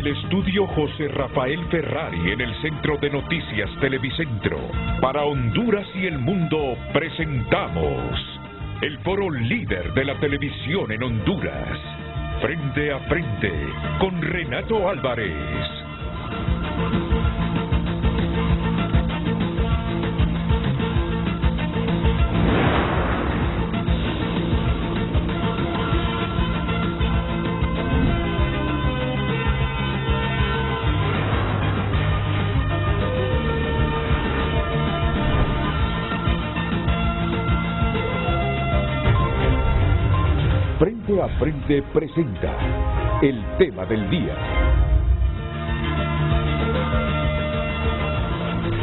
el estudio José Rafael Ferrari en el Centro de Noticias Televicentro, para Honduras y el mundo presentamos el foro líder de la televisión en Honduras, Frente a Frente con Renato Álvarez. Frente a Frente presenta el tema del día.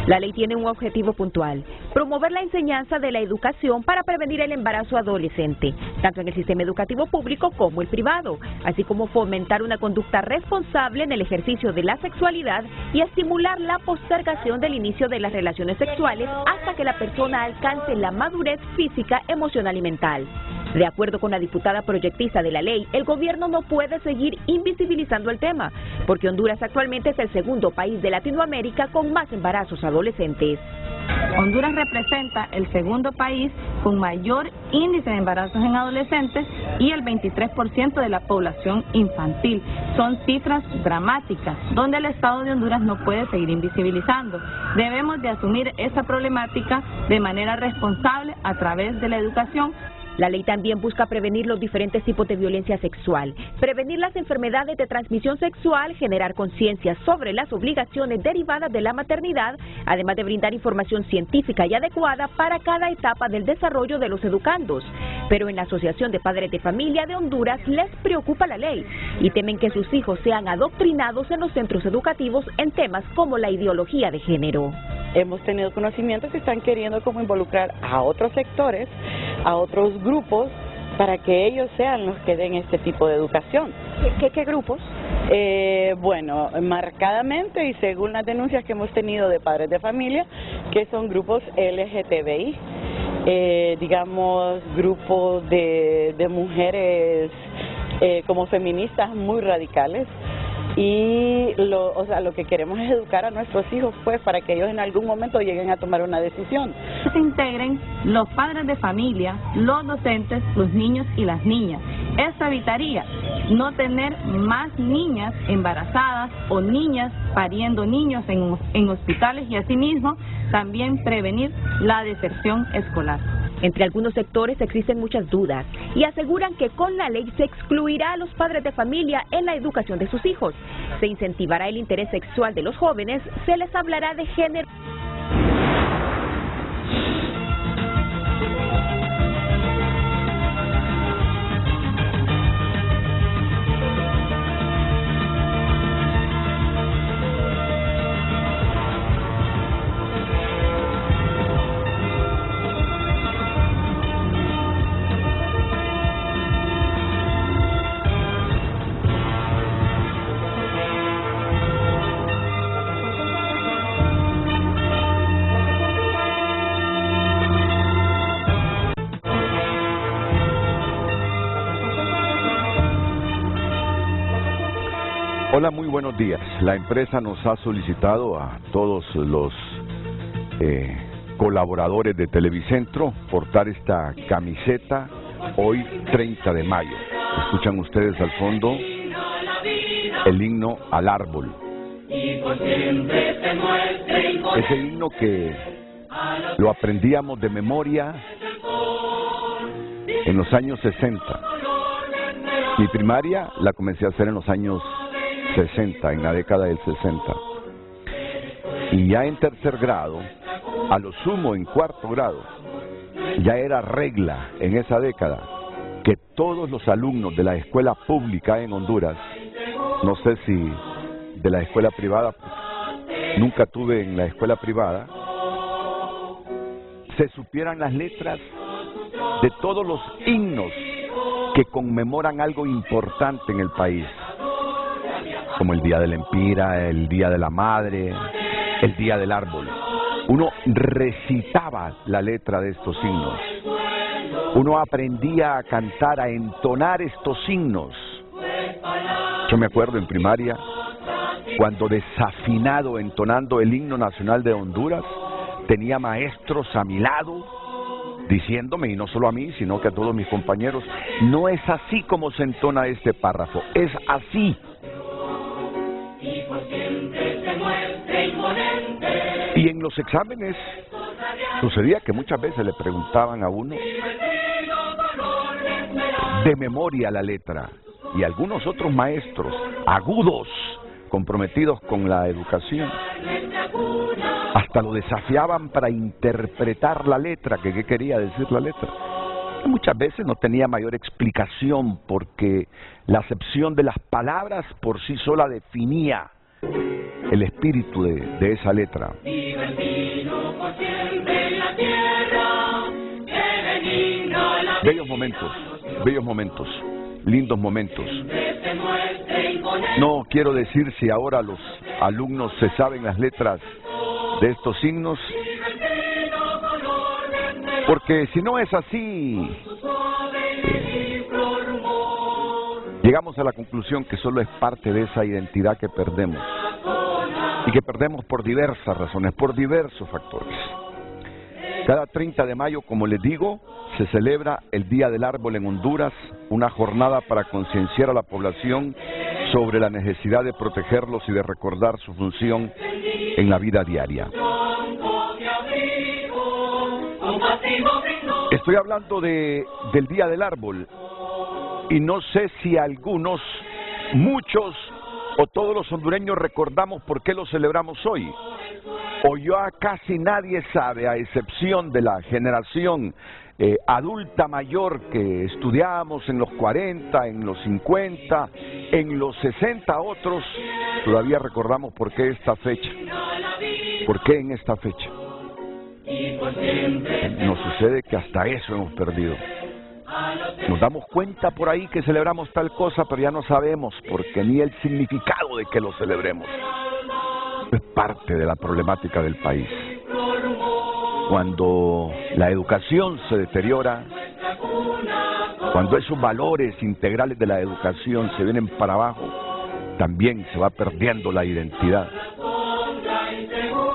La ley tiene un objetivo puntual: promover la enseñanza de la educación para prevenir el embarazo adolescente, tanto en el sistema educativo público como el privado, así como fomentar una conducta responsable en el ejercicio de la sexualidad y estimular la postergación del inicio de las relaciones sexuales hasta que la persona alcance la madurez física, emocional y mental. De acuerdo con la diputada proyectista de la ley, el gobierno no puede seguir invisibilizando el tema, porque Honduras actualmente es el segundo país de Latinoamérica con más embarazos adolescentes. Honduras representa el segundo país con mayor índice de embarazos en adolescentes y el 23% de la población infantil. Son cifras dramáticas, donde el Estado de Honduras no puede seguir invisibilizando. Debemos de asumir esa problemática de manera responsable a través de la educación. La ley también busca prevenir los diferentes tipos de violencia sexual, prevenir las enfermedades de transmisión sexual, generar conciencia sobre las obligaciones derivadas de la maternidad, además de brindar información científica y adecuada para cada etapa del desarrollo de los educandos. Pero en la Asociación de Padres de Familia de Honduras les preocupa la ley y temen que sus hijos sean adoctrinados en los centros educativos en temas como la ideología de género. Hemos tenido conocimientos que están queriendo como involucrar a otros sectores, a otros grupos, para que ellos sean los que den este tipo de educación. ¿Qué grupos? Bueno, marcadamente y según las denuncias que hemos tenido de padres de familia, que son grupos LGTBI, digamos grupos de mujeres como feministas muy radicales. Y lo que queremos es educar a nuestros hijos, pues, para que ellos en algún momento lleguen a tomar una decisión. Se integren los padres de familia, los docentes, los niños y las niñas. Esto evitaría no tener más niñas embarazadas o niñas pariendo niños en hospitales y asimismo también prevenir la deserción escolar. Entre algunos sectores existen muchas dudas y aseguran que con la ley se excluirá a los padres de familia en la educación de sus hijos, se incentivará el interés sexual de los jóvenes, se les hablará de género. Hola, muy buenos días. La empresa nos ha solicitado a todos los colaboradores de Televicentro portar esta camiseta hoy 30 de mayo. Escuchan ustedes al fondo el himno al árbol. Ese himno que lo aprendíamos de memoria en los años 60. Mi primaria la comencé a hacer en los años 60, en la década del 60. Y ya en tercer grado, a lo sumo en cuarto grado, ya era regla en esa década que todos los alumnos de la escuela pública en Honduras, no sé si de la escuela privada, nunca tuve en la escuela privada, se supieran las letras de todos los himnos que conmemoran algo importante en el país, como el Día del Empira, el Día de la Madre, el Día del Árbol. Uno recitaba la letra de estos himnos. Uno aprendía a cantar, a entonar estos himnos. Yo me acuerdo en primaria cuando desafinado entonando el himno nacional de Honduras, tenía maestros a mi lado diciéndome, y no solo a mí, sino que a todos mis compañeros, no es así como se entona este párrafo, es así. Y en los exámenes sucedía que muchas veces le preguntaban a uno de memoria la letra, y algunos otros maestros agudos, comprometidos con la educación, hasta lo desafiaban para interpretar la letra, que qué quería decir la letra. Y muchas veces no tenía mayor explicación, porque la acepción de las palabras por sí sola definía el espíritu de esa letra. Bellos momentos, lindos momentos. No quiero decir si ahora los alumnos se saben las letras de estos signos, porque si no es así, llegamos a la conclusión que solo es parte de esa identidad que perdemos, y que perdemos por diversas razones, por diversos factores. Cada 30 de mayo, como les digo, se celebra el Día del Árbol en Honduras, una jornada para concienciar a la población sobre la necesidad de protegerlos y de recordar su función en la vida diaria. Estoy hablando del Día del Árbol, y no sé si algunos, muchos o todos los hondureños recordamos por qué lo celebramos hoy. O ya casi nadie sabe, a excepción de la generación adulta mayor que estudiamos en los 40, en los 50, en los 60, otros todavía recordamos por qué esta fecha. ¿Por qué en esta fecha? Nos sucede que hasta eso hemos perdido. Nos damos cuenta por ahí que celebramos tal cosa, pero ya no sabemos porque ni el significado de que lo celebremos. Es parte de la problemática del país. Cuando la educación se deteriora, cuando esos valores integrales de la educación se vienen para abajo, también se va perdiendo la identidad.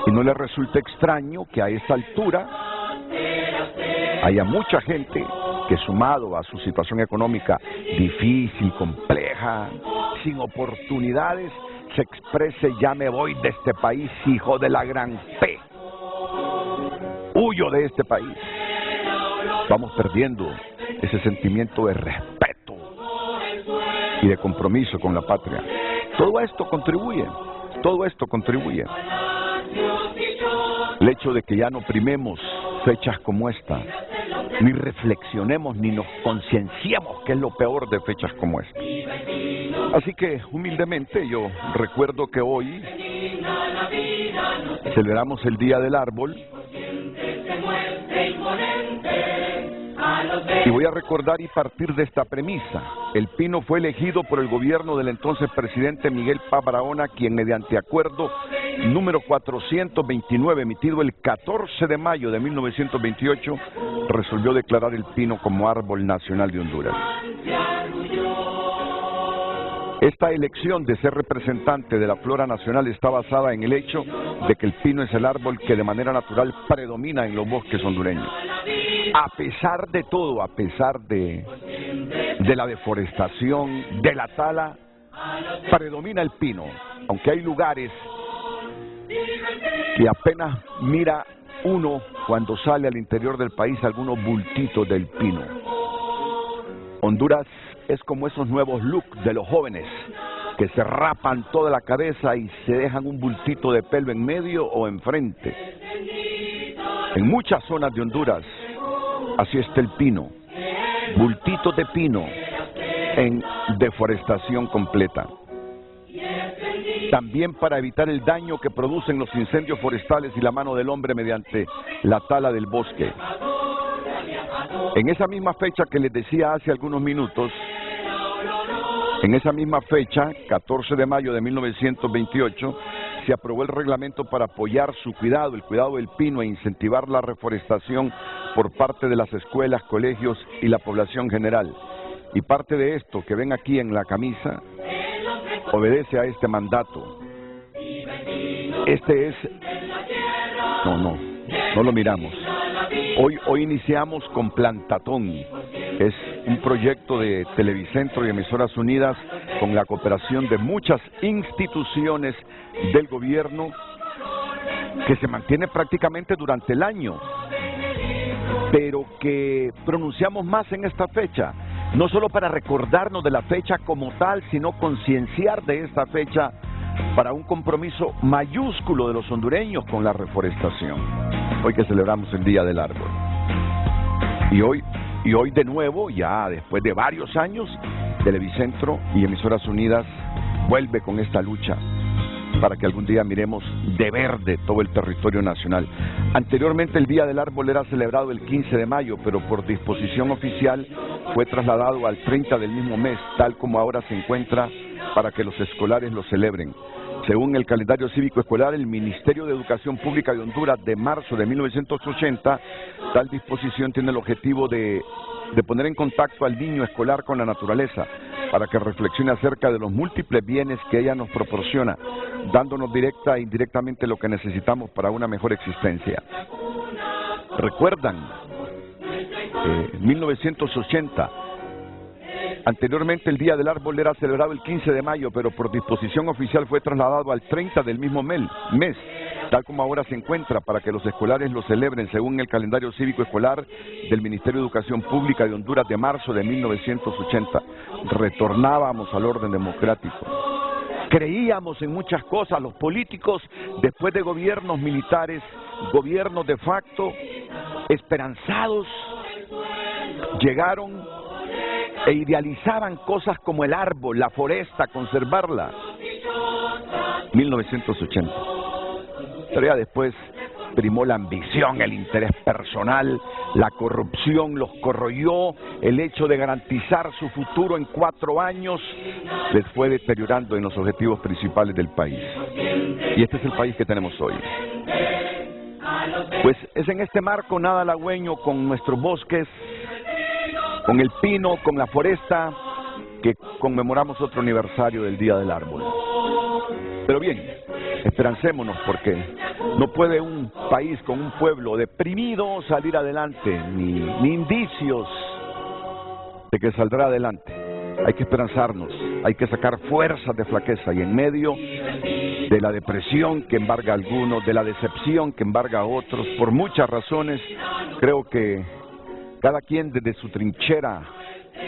Y no le resulta extraño que a esta altura haya mucha gente que, sumado a su situación económica difícil, compleja, sin oportunidades, se exprese: ya me voy de este país, hijo de la gran P. Huyo de este país. Vamos perdiendo ese sentimiento de respeto y de compromiso con la patria. Todo esto contribuye. El hecho de que ya no primemos fechas como esta, ni reflexionemos, ni nos concienciemos que es lo peor de fechas como esta. Así que, humildemente, yo recuerdo que hoy celebramos el Día del Árbol, y voy a recordar y partir de esta premisa. El pino fue elegido por el gobierno del entonces presidente Miguel Paz Barahona, quien mediante acuerdo número 429, emitido el 14 de mayo de 1928, resolvió declarar el pino como árbol nacional de Honduras. Esta elección de ser representante de la flora nacional está basada en el hecho de que el pino es el árbol que de manera natural predomina en los bosques hondureños. A pesar de todo, a pesar de la deforestación, de la tala, predomina el pino, aunque hay lugares que apenas mira uno cuando sale al interior del país algunos bultitos del pino. Honduras es como esos nuevos looks de los jóvenes que se rapan toda la cabeza y se dejan un bultito de pelo en medio o enfrente. En muchas zonas de Honduras así está el pino, bultitos de pino en deforestación completa. También para evitar el daño que producen los incendios forestales y la mano del hombre mediante la tala del bosque. En esa misma fecha que les decía hace algunos minutos, en esa misma fecha, 14 de mayo de 1928, se aprobó el reglamento para apoyar su cuidado, el cuidado del pino, e incentivar la reforestación por parte de las escuelas, colegios y la población general. Y parte de esto que ven aquí en la camisa obedece a este mandato. Este es... No lo miramos. Hoy iniciamos con Plantatón. Es un proyecto de Televicentro y Emisoras Unidas con la cooperación de muchas instituciones del gobierno que se mantiene prácticamente durante el año, pero que pronunciamos más en esta fecha, no solo para recordarnos de la fecha como tal, sino concienciar de esta fecha para un compromiso mayúsculo de los hondureños con la reforestación, hoy que celebramos el Día del Árbol. Y hoy de nuevo, ya después de varios años, Televicentro y Emisoras Unidas vuelve con esta lucha para que algún día miremos de verde todo el territorio nacional. Anteriormente el Día del Árbol era celebrado el 15 de mayo, pero por disposición oficial fue trasladado al 30 del mismo mes, tal como ahora se encuentra, para que los escolares lo celebren. Según el calendario cívico escolar, el Ministerio de Educación Pública de Honduras de marzo de 1980, tal disposición tiene el objetivo de poner en contacto al niño escolar con la naturaleza, para que reflexione acerca de los múltiples bienes que ella nos proporciona, dándonos directa e indirectamente lo que necesitamos para una mejor existencia. ¿Recuerdan? 1980. Anteriormente el Día del Árbol era celebrado el 15 de mayo, pero por disposición oficial fue trasladado al 30 del mismo mes, tal como ahora se encuentra, para que los escolares lo celebren según el calendario cívico escolar del Ministerio de Educación Pública de Honduras de marzo de 1980. Retornábamos al orden democrático. Creíamos en muchas cosas. Los políticos, después de gobiernos militares, gobiernos de facto, esperanzados, llegaron e idealizaban cosas como el árbol, la foresta, conservarla. 1980. Pero ya después primó la ambición, el interés personal, la corrupción los corroyó, el hecho de garantizar su futuro en 4 años les fue deteriorando en los objetivos principales del país. Y este es el país que tenemos hoy. Pues es en este marco nada halagüeño, con nuestros bosques, con el pino, con la foresta, que conmemoramos otro aniversario del Día del Árbol. Pero bien, esperancémonos, porque no puede un país con un pueblo deprimido salir adelante, ni indicios de que saldrá adelante. Hay que esperanzarnos, hay que sacar fuerzas de flaqueza, y en medio de la depresión que embarga a algunos, de la decepción que embarga a otros, por muchas razones, creo que cada quien desde su trinchera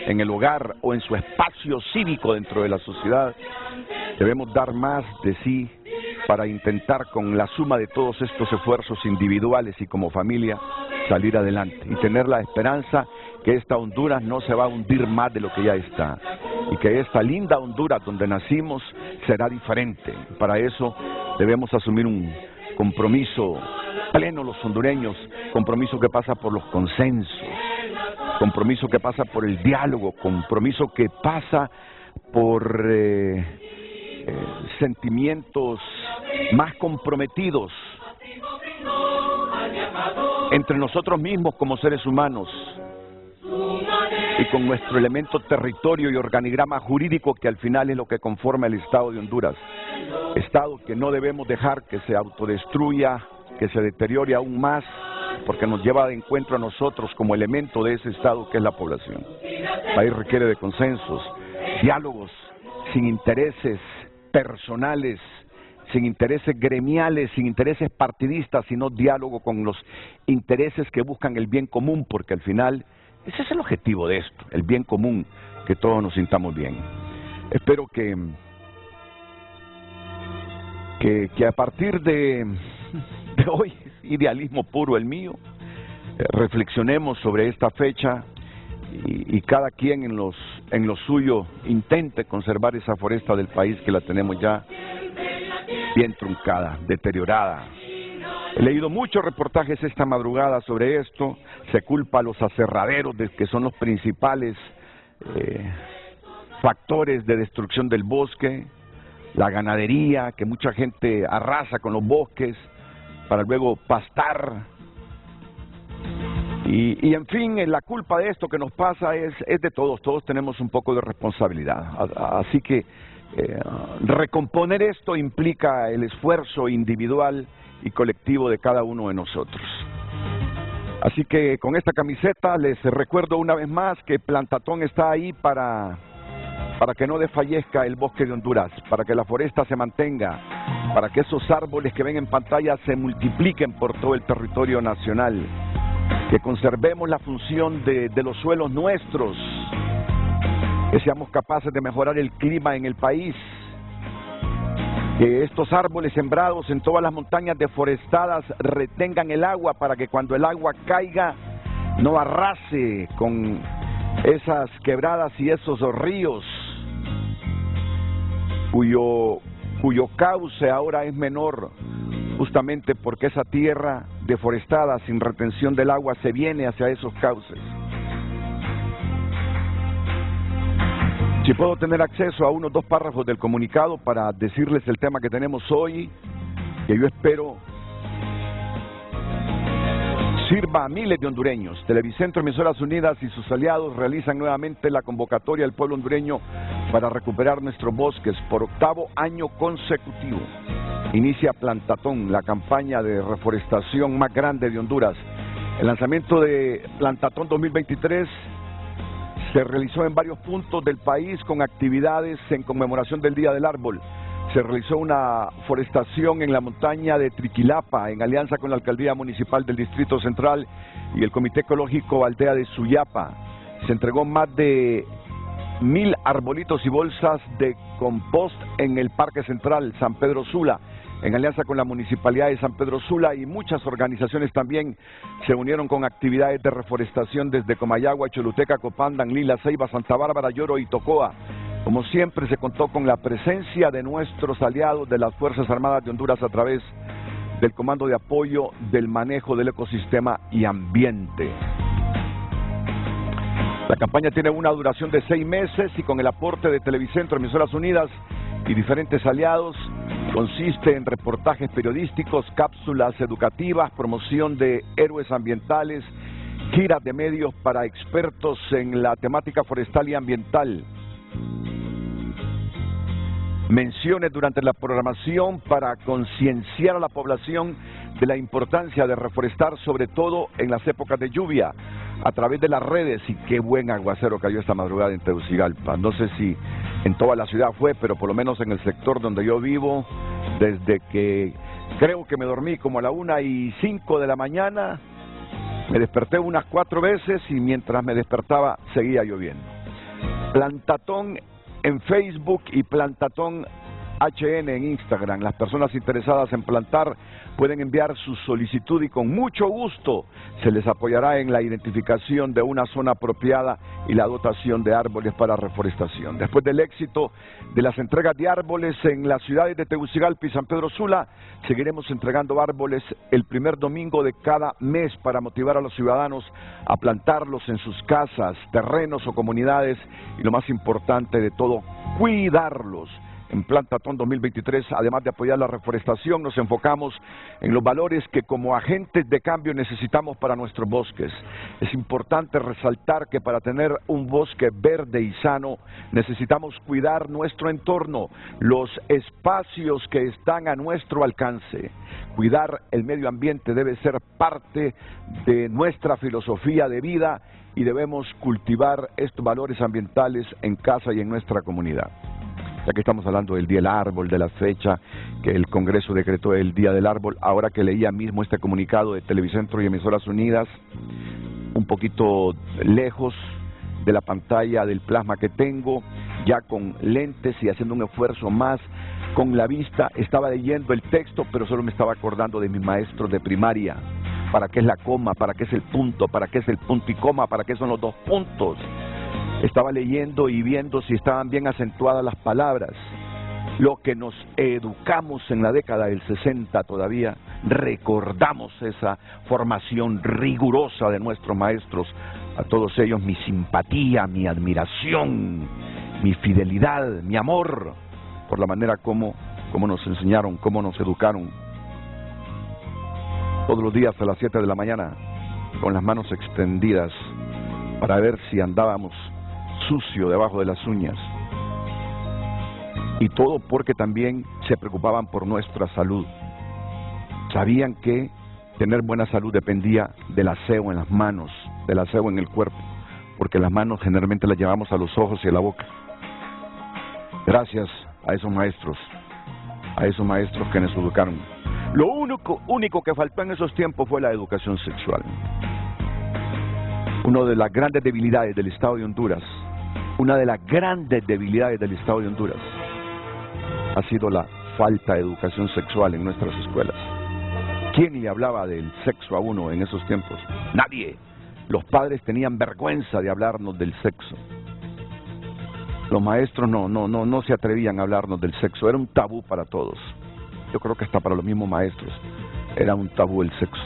en el hogar o en su espacio cívico dentro de la sociedad, debemos dar más de sí para intentar, con la suma de todos estos esfuerzos individuales y como familia, salir adelante y tener la esperanza que esta Honduras no se va a hundir más de lo que ya está, y que esta linda Honduras donde nacimos será diferente. Para eso debemos asumir un compromiso pleno los hondureños, compromiso que pasa por los consensos, compromiso que pasa por el diálogo, compromiso que pasa por sentimientos más comprometidos entre nosotros mismos como seres humanos y con nuestro elemento territorio y organigrama jurídico, que al final es lo que conforma el Estado de Honduras. Estado que no debemos dejar que se autodestruya, que se deteriore aún más, porque nos lleva de encuentro a nosotros como elemento de ese Estado que es la población. El país requiere de consensos, diálogos, sin intereses personales, sin intereses gremiales, sin intereses partidistas, sino diálogo con los intereses que buscan el bien común, porque al final ese es el objetivo de esto, el bien común, que todos nos sintamos bien. Espero que a partir de hoy, idealismo puro el mío, reflexionemos sobre esta fecha y cada quien en lo suyo intente conservar esa foresta del país que la tenemos ya bien truncada, deteriorada. He leído muchos reportajes esta madrugada sobre esto. Se culpa a los aserraderos, que son los principales factores de destrucción del bosque, la ganadería, que mucha gente arrasa con los bosques para luego pastar. Y en fin, la culpa de esto que nos pasa es de todos tenemos un poco de responsabilidad. Así que recomponer esto implica el esfuerzo individual y colectivo de cada uno de nosotros. Así que con esta camiseta les recuerdo una vez más que Plantatón está ahí para que no desfallezca el bosque de Honduras, para que la foresta se mantenga, para que esos árboles que ven en pantalla se multipliquen por todo el territorio nacional, que conservemos la función de los suelos nuestros, que seamos capaces de mejorar el clima en el país, que estos árboles sembrados en todas las montañas deforestadas retengan el agua para que cuando el agua caiga no arrase con esas quebradas y esos ríos cuyo cauce ahora es menor, justamente porque esa tierra deforestada sin retención del agua se viene hacia esos cauces. Si puedo tener acceso a unos 2 párrafos del comunicado para decirles el tema que tenemos hoy, que yo espero sirva a miles de hondureños. Televicentro, Emisoras Unidas y sus aliados realizan nuevamente la convocatoria al pueblo hondureño para recuperar nuestros bosques por 8º año consecutivo. Inicia Plantatón, la campaña de reforestación más grande de Honduras. El lanzamiento de Plantatón 2023 se realizó en varios puntos del país con actividades en conmemoración del Día del Árbol. Se realizó una forestación en la montaña de Triquilapa, en alianza con la Alcaldía Municipal del Distrito Central y el Comité Ecológico Aldea de Suyapa. Se entregó más de 1000 arbolitos y bolsas de compost en el Parque Central San Pedro Sula, en alianza con la Municipalidad de San Pedro Sula, y muchas organizaciones también se unieron con actividades de reforestación desde Comayagua, Choluteca, Copán, Danlí, La Ceiba, Santa Bárbara, Lloro y Tocoa. Como siempre se contó con la presencia de nuestros aliados de las Fuerzas Armadas de Honduras a través del Comando de Apoyo del Manejo del Ecosistema y Ambiente. La campaña tiene una duración de 6 meses y con el aporte de Televicentro, Emisoras Unidas y diferentes aliados, consiste en reportajes periodísticos, cápsulas educativas, promoción de héroes ambientales, giras de medios para expertos en la temática forestal y ambiental, menciones durante la programación para concienciar a la población de la importancia de reforestar, sobre todo en las épocas de lluvia, a través de las redes. Y qué buen aguacero cayó esta madrugada en Tegucigalpa. No sé si en toda la ciudad fue, pero por lo menos en el sector donde yo vivo, desde que creo que me dormí como a la 1:05 de la mañana, me desperté unas 4 veces y mientras me despertaba seguía lloviendo. Plantatón en Facebook y Plantatón HN en Instagram. Las personas interesadas en plantar pueden enviar su solicitud y con mucho gusto se les apoyará en la identificación de una zona apropiada y la dotación de árboles para reforestación. Después del éxito de las entregas de árboles en las ciudades de Tegucigalpa y San Pedro Sula, seguiremos entregando árboles el primer domingo de cada mes para motivar a los ciudadanos a plantarlos en sus casas, terrenos o comunidades y, lo más importante de todo, cuidarlos. En Plantatón 2023, además de apoyar la reforestación, nos enfocamos en los valores que como agentes de cambio necesitamos para nuestros bosques. Es importante resaltar que para tener un bosque verde y sano necesitamos cuidar nuestro entorno, los espacios que están a nuestro alcance. Cuidar el medio ambiente debe ser parte de nuestra filosofía de vida y debemos cultivar estos valores ambientales en casa y en nuestra comunidad. Ya que estamos hablando del Día del Árbol, de la fecha que el Congreso decretó el Día del Árbol, ahora que leía mismo este comunicado de Televicentro y Emisoras Unidas, un poquito lejos de la pantalla del plasma que tengo, ya con lentes y haciendo un esfuerzo más con la vista, estaba leyendo el texto, pero solo me estaba acordando de mis maestros de primaria. ¿Para qué es la coma? ¿Para qué es el punto? ¿Para qué es el punto y coma? ¿Para qué son los 2 puntos? Estaba leyendo y viendo si estaban bien acentuadas las palabras. Lo que nos educamos en la década del 60 todavía, recordamos esa formación rigurosa de nuestros maestros. A todos ellos mi simpatía, mi admiración, mi fidelidad, mi amor, por la manera como nos enseñaron, cómo nos educaron. Todos los días a las 7 de la mañana, con las manos extendidas, para ver si andábamos sucio debajo de las uñas. Y todo porque también se preocupaban por nuestra salud. Sabían que tener buena salud dependía del aseo en las manos, del aseo en el cuerpo, porque las manos generalmente las llevamos a los ojos y a la boca. Gracias a esos maestros que nos educaron. Lo único que faltó en esos tiempos fue la educación sexual. Una de las grandes debilidades del Estado de Honduras, ha sido la falta de educación sexual en nuestras escuelas. ¿Quién le hablaba del sexo a uno en esos tiempos? Nadie. Los padres tenían vergüenza de hablarnos del sexo. Los maestros no se atrevían a hablarnos del sexo. Era un tabú para todos. Yo creo que hasta para los mismos maestros era un tabú el sexo.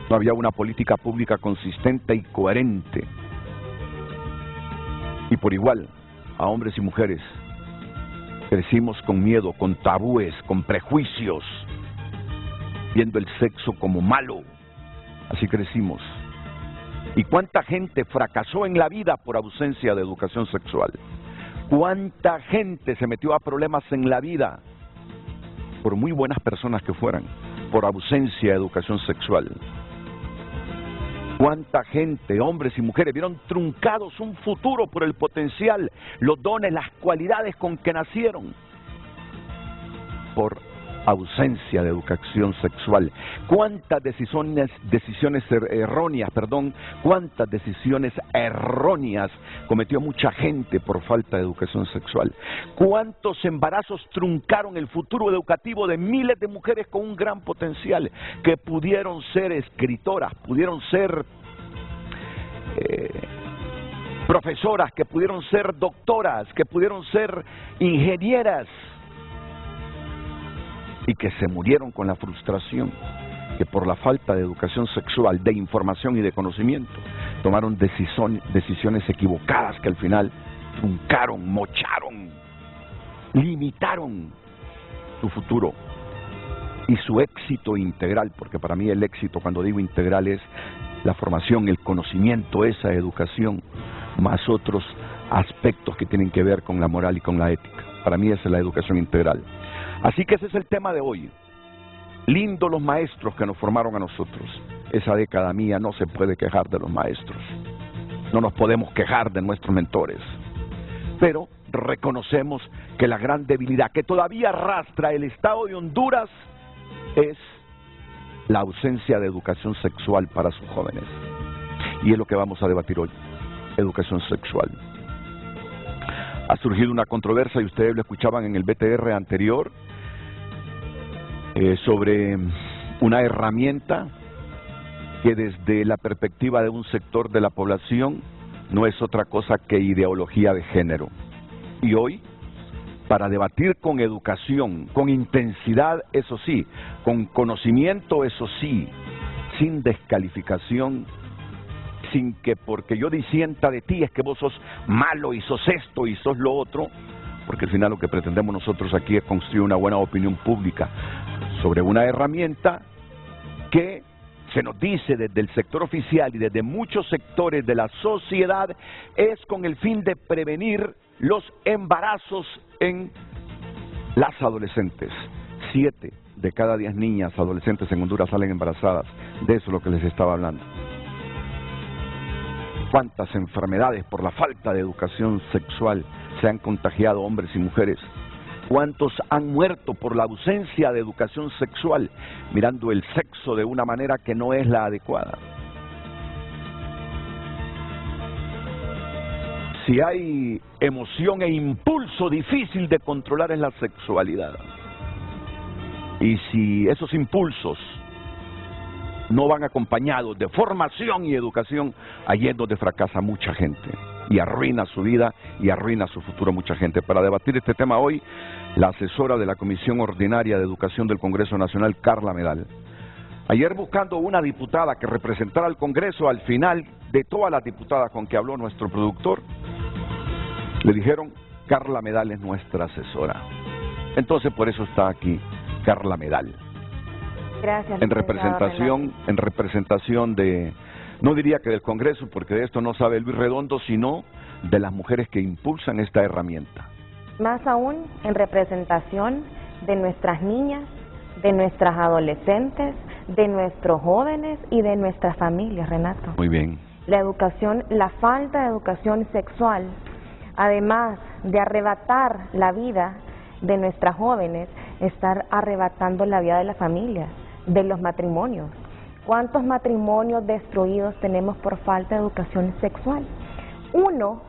No había una política pública consistente y coherente. Y por igual, a hombres y mujeres, crecimos con miedo, con tabúes, con prejuicios, viendo el sexo como malo. Así crecimos. ¿Y cuánta gente fracasó en la vida por ausencia de educación sexual? ¿Cuánta gente se metió a problemas en la vida, por muy buenas personas que fueran, por ausencia de educación sexual? ¿Cuánta gente, hombres y mujeres, vieron truncados un futuro por el potencial, los dones, las cualidades con que nacieron, por ausencia de educación sexual? ¿Cuántas decisiones erróneas cometió mucha gente por falta de educación sexual? ¿Cuántos embarazos truncaron el futuro educativo de miles de mujeres con un gran potencial, que pudieron ser escritoras, pudieron ser profesoras, que pudieron ser doctoras, que pudieron ser ingenieras, y que se murieron con la frustración que por la falta de educación sexual, de información y de conocimiento, tomaron decisiones equivocadas que al final truncaron, mocharon, limitaron su futuro y su éxito integral? Porque para mí el éxito, cuando digo integral, es la formación, el conocimiento, esa educación, más otros aspectos que tienen que ver con la moral y con la ética. Para mí esa es la educación integral. Así que ese es el tema de hoy. Lindo los maestros que nos formaron a nosotros. Esa década mía no se puede quejar de los maestros. No nos podemos quejar de nuestros mentores. Pero reconocemos que la gran debilidad que todavía arrastra el Estado de Honduras es la ausencia de educación sexual para sus jóvenes. Y es lo que vamos a debatir hoy. Educación sexual. Ha surgido una controversia, y ustedes lo escuchaban en el BTR anterior, sobre una herramienta que desde la perspectiva de un sector de la población no es otra cosa que ideología de género. Y hoy, para debatir con educación, con intensidad, eso sí, con conocimiento, eso sí, sin descalificación, sin que porque yo disienta de ti es que vos sos malo y sos esto y sos lo otro, porque al final lo que pretendemos nosotros aquí es construir una buena opinión pública sobre una herramienta que se nos dice desde el sector oficial y desde muchos sectores de la sociedad es con el fin de prevenir los embarazos en las adolescentes. 7 de cada 10 niñas adolescentes en Honduras salen embarazadas. De eso es lo que les estaba hablando. ¿Cuántas enfermedades por la falta de educación sexual se han contagiado hombres y mujeres? ¿Cuántos han muerto por la ausencia de educación sexual, mirando el sexo de una manera que no es la adecuada? Si hay emoción e impulso difícil de controlar en la sexualidad, y si esos impulsos no van acompañados de formación y educación, allí es donde fracasa mucha gente y arruina su vida y arruina su futuro mucha gente. Para debatir este tema hoy, la asesora de la Comisión Ordinaria de Educación del Congreso Nacional, Carla Medal. Ayer, buscando una diputada que representara al Congreso, al final de todas las diputadas con que habló nuestro productor, le dijeron: Carla Medal es nuestra asesora. Entonces por eso está aquí Carla Medal. Gracias. En representación de, no diría que del Congreso, porque de esto no sabe Luis Redondo, sino de las mujeres que impulsan esta herramienta. más aún en representación de nuestras niñas, de nuestras adolescentes, de nuestros jóvenes y de nuestras familias, Renato. Muy bien. La educación, la falta de educación sexual, además de arrebatar la vida de nuestras jóvenes, está arrebatando la vida de las familias, de los matrimonios. ¿Cuántos matrimonios destruidos tenemos por falta de educación sexual? 1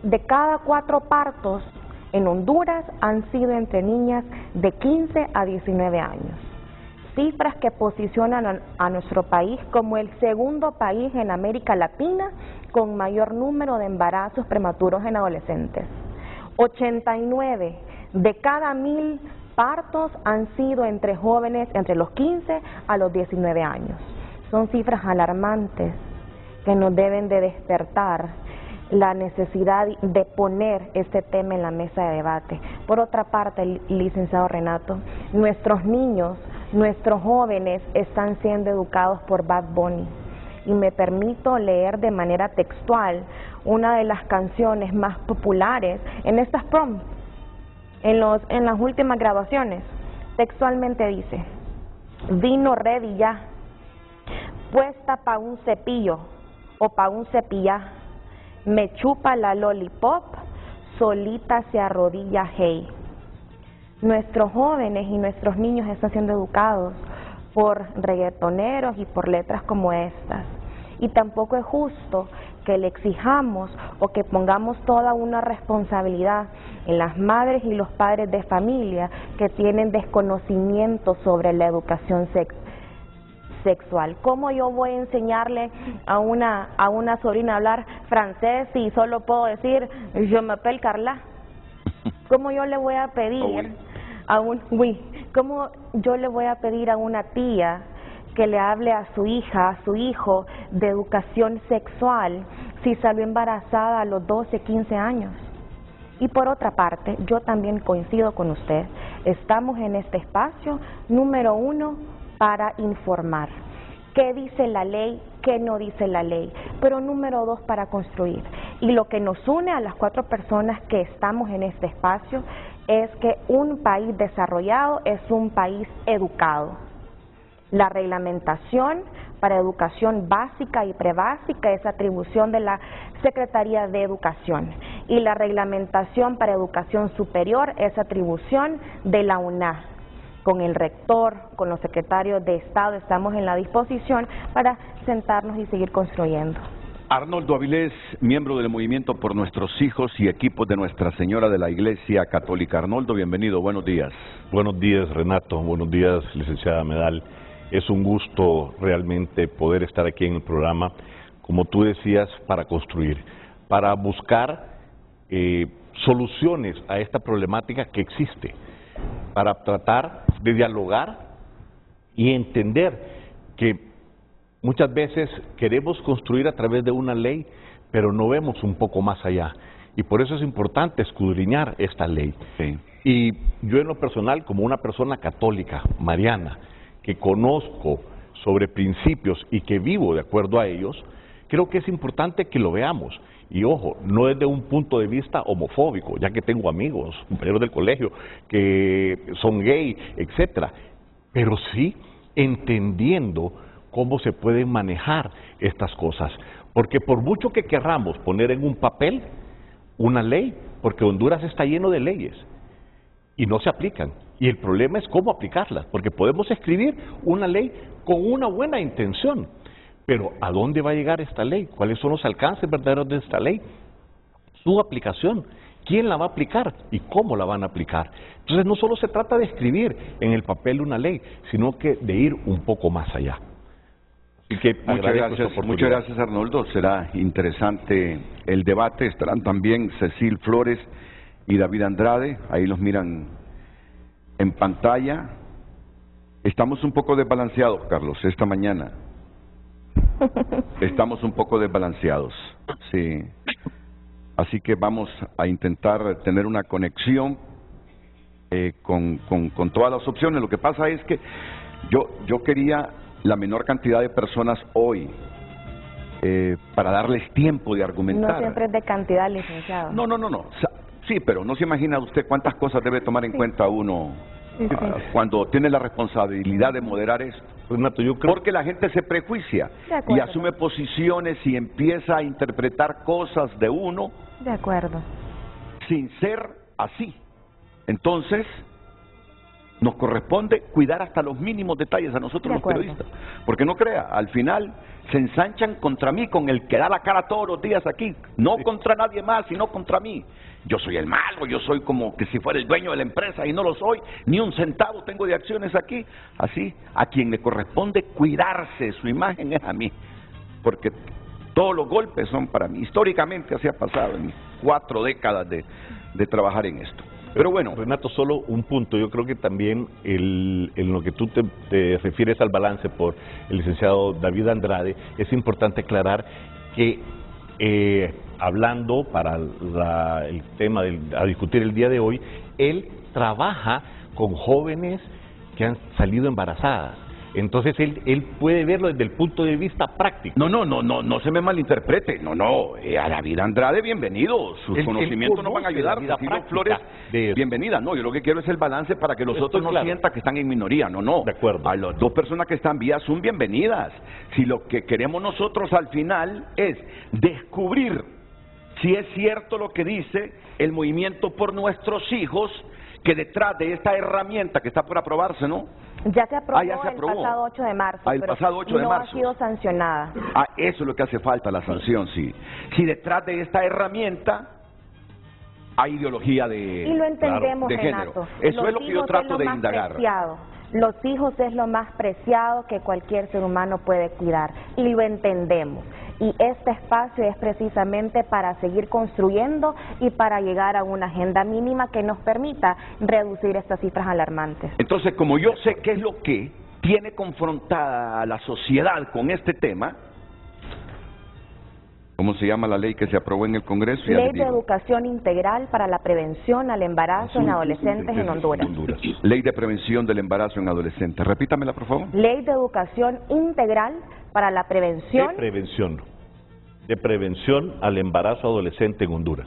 de cada 4 partos en Honduras han sido entre niñas de 15 a 19 años. Cifras que posicionan a nuestro país como el segundo país en América Latina con mayor número de embarazos prematuros en adolescentes. 89 de cada 1000 partos han sido entre jóvenes entre los 15 a los 19 años. Son cifras alarmantes que nos deben de despertar la necesidad de poner este tema en la mesa de debate. Por otra parte, licenciado Renato, nuestros niños, nuestros jóvenes están siendo educados por Bad Bunny. Y me permito leer de manera textual una de las canciones más populares en estas prom, en las últimas graduaciones. Textualmente dice: vino ready ya, puesta pa' un cepillo o pa' un cepillá, me chupa la lollipop, solita se arrodilla, hey. Nuestros jóvenes y nuestros niños están siendo educados por reggaetoneros y por letras como estas. Y tampoco es justo que le exijamos o que pongamos toda una responsabilidad en las madres y los padres de familia que tienen desconocimiento sobre la educación sexual. ¿Cómo yo voy a enseñarle a una sobrina a hablar francés si solo puedo decir je m'appelle Carla? ¿Cómo yo le voy a pedir cómo yo le voy a pedir a una tía que le hable a su hija, a su hijo de educación sexual si salió embarazada a los 12, 15 años? Y por otra parte, yo también coincido con usted, estamos en este espacio, número 1, para informar. ¿Qué dice la ley? ¿Qué no dice la ley? Pero número 2, para construir. Y lo que nos une a las 4 personas que estamos en este espacio es que un país desarrollado es un país educado. La reglamentación para educación básica y prebásica es atribución de la Secretaría de Educación y la reglamentación para educación superior es atribución de la UNA. Con el rector, con los secretarios de Estado, estamos en la disposición para sentarnos y seguir construyendo. Arnoldo Avilés, miembro del Movimiento por Nuestros Hijos y equipos de Nuestra Señora de la Iglesia Católica. Arnoldo, bienvenido, buenos días. Buenos días, Renato, buenos días, licenciada Medal. Es un gusto realmente poder estar aquí en el programa, como tú decías, para construir, para buscar soluciones a esta problemática que existe, para tratar de dialogar y entender que muchas veces queremos construir a través de una ley, pero no vemos un poco más allá. Y por eso es importante escudriñar esta ley. Sí. Y yo en lo personal, como una persona católica, mariana, que conozco sobre principios y que vivo de acuerdo a ellos, creo que es importante que lo veamos. Y ojo, no desde un punto de vista homofóbico, ya que tengo amigos, compañeros del colegio, que son gay, etcétera, pero sí entendiendo cómo se pueden manejar estas cosas. Porque por mucho que querramos poner en un papel una ley, porque Honduras está lleno de leyes y no se aplican. Y el problema es cómo aplicarlas, porque podemos escribir una ley con una buena intención, pero ¿a dónde va a llegar esta ley? ¿Cuáles son los alcances verdaderos de esta ley? Su aplicación, ¿quién la va a aplicar y cómo la van a aplicar? Entonces no solo se trata de escribir en el papel una ley, sino que de ir un poco más allá. Así que muchas gracias, Arnoldo. Será interesante el debate. Estarán también Cecil Flores y David Andrade, ahí los miran en pantalla. Estamos un poco desbalanceados, Carlos, esta mañana. Estamos un poco desbalanceados, sí. Así que vamos a intentar tener una conexión con todas las opciones. Lo que pasa es que yo quería la menor cantidad de personas hoy para darles tiempo de argumentar. No siempre es de cantidad, licenciado. No. Sí, pero no se imagina usted cuántas cosas debe tomar en cuenta uno cuando tiene la responsabilidad de moderar esto. Renato, yo creo... Porque la gente se prejuicia y asume posiciones y empieza a interpretar cosas de uno De acuerdo. sin ser así. Entonces, nos corresponde cuidar hasta los mínimos detalles a nosotros los periodistas. Porque no crea, al final se ensanchan contra mí, con el que da la cara todos los días aquí. No contra nadie más, sino contra mí. Yo soy el malo, yo soy como que si fuera el dueño de la empresa y no lo soy. Ni un centavo tengo de acciones aquí. Así, a quien le corresponde cuidarse su imagen es a mí. Porque todos los golpes son para mí. Históricamente así ha pasado en mis 4 décadas de trabajar en esto. Pero bueno, Renato, solo un punto. Yo creo que también en lo que tú te refieres al balance por el licenciado David Andrade, es importante aclarar que hablando para el tema a discutir el día de hoy, él trabaja con jóvenes que han salido embarazadas. Entonces él puede verlo desde el punto de vista práctico. No se me malinterprete. A David Andrade, bienvenido. Sus conocimientos nos van a ayudar. Cecilio Flores, bienvenida. No, yo lo que quiero es el balance para que los otros no sientan que están en minoría. De acuerdo. A las 2 personas que están vía Zoom, bienvenidas. Si lo que queremos nosotros al final es descubrir si es cierto lo que dice el Movimiento por Nuestros Hijos, que detrás de esta herramienta que está por aprobarse, ¿no? Ya se aprobó, ya se aprobó. El pasado 8 de marzo, el pero pasado 8 de no marzo. ha sido sancionada. Eso es lo que hace falta, la sanción, sí. Si detrás de esta herramienta hay ideología de, y lo entendemos, de género. Renato. Eso es lo que yo trato de indagar. Preciado. Los hijos es lo más preciado que cualquier ser humano puede cuidar, y lo entendemos. Y este espacio es precisamente para seguir construyendo y para llegar a una agenda mínima que nos permita reducir estas cifras alarmantes. Entonces, como yo sé qué es lo que tiene confrontada a la sociedad con este tema, ¿cómo se llama la ley que se aprobó en el Congreso? Ley de Educación Integral para la Prevención al Embarazo en Adolescentes en Honduras. Ley de Prevención del Embarazo en Adolescentes. Repítamela, por favor. Ley de Educación Integral para la Prevención... De prevención al embarazo adolescente en Honduras.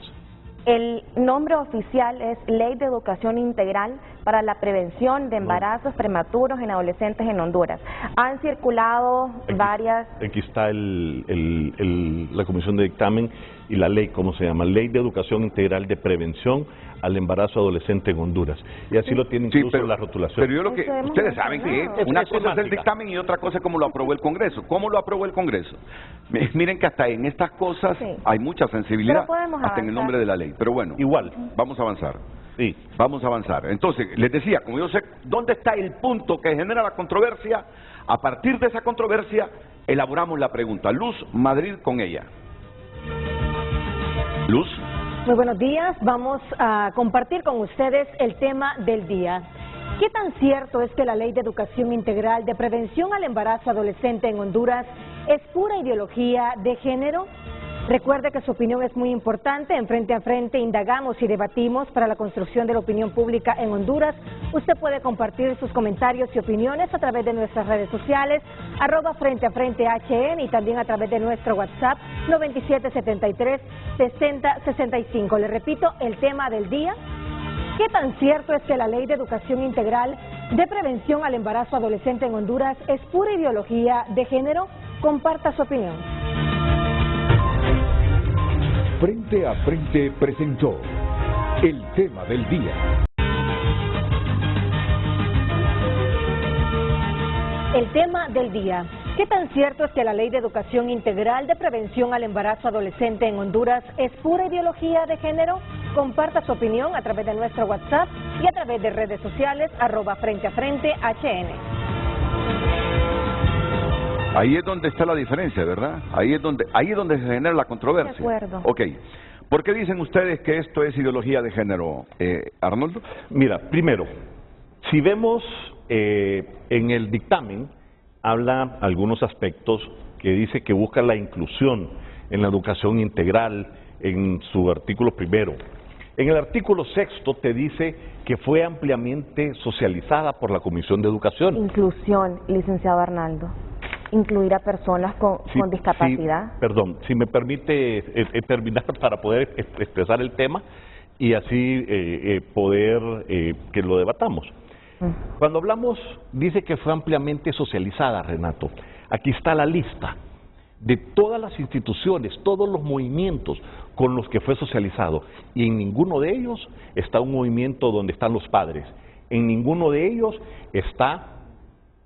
El nombre oficial es Ley de Educación Integral para la Prevención de Embarazos Prematuros en Adolescentes en Honduras. Han circulado varias... Aquí está la comisión de dictamen y la ley, ¿cómo se llama? Ley de Educación Integral de Prevención al Embarazo Adolescente en Honduras. Y así lo tiene incluso la rotulación. Pero yo lo que... Ustedes saben que una cosa es el dictamen y otra cosa es cómo lo aprobó el Congreso. ¿Cómo lo aprobó el Congreso? Miren que hasta en estas cosas hay mucha sensibilidad, hasta en el nombre de la ley. Pero bueno, igual, vamos a avanzar. Sí. Vamos a avanzar. Entonces, les decía, como yo sé dónde está el punto que genera la controversia, a partir de esa controversia, elaboramos la pregunta. Luz Madrid con ella. Luz. Muy buenos días, vamos a compartir con ustedes el tema del día. ¿Qué tan cierto es que la Ley de Educación Integral de Prevención al Embarazo Adolescente en Honduras es pura ideología de género? Recuerde que su opinión es muy importante. En Frente a Frente indagamos y debatimos para la construcción de la opinión pública en Honduras. Usted puede compartir sus comentarios y opiniones a través de nuestras redes sociales, @FrenteAFrenteHN, y también a través de nuestro WhatsApp 9773-6065. Le repito, el tema del día: ¿qué tan cierto es que la Ley de Educación Integral de Prevención al Embarazo Adolescente en Honduras es pura ideología de género? Comparta su opinión. Frente a Frente presentó el tema del día. El tema del día: ¿qué tan cierto es que la Ley de Educación Integral de Prevención al Embarazo Adolescente en Honduras es pura ideología de género? Comparta su opinión a través de nuestro WhatsApp y a través de redes sociales @FrenteAFrenteHN. Ahí es donde está la diferencia, ¿verdad? Ahí es donde se genera la controversia. De acuerdo. Ok. ¿Por qué dicen ustedes que esto es ideología de género, Arnoldo? Mira, primero, si vemos en el dictamen, habla algunos aspectos que dice que busca la inclusión en la educación integral en su artículo primero. En el artículo sexto te dice que fue ampliamente socializada por la Comisión de Educación. Inclusión, licenciado Arnaldo. Incluir a personas con discapacidad. Perdón, si me permite terminar para poder expresar el tema. y así poder que lo debatamos. Cuando hablamos, dice que fue ampliamente socializada, Renato. Aquí está la lista de todas las instituciones, todos los movimientos con los que fue socializado, y en ninguno de ellos está un movimiento donde están los padres, en ninguno de ellos está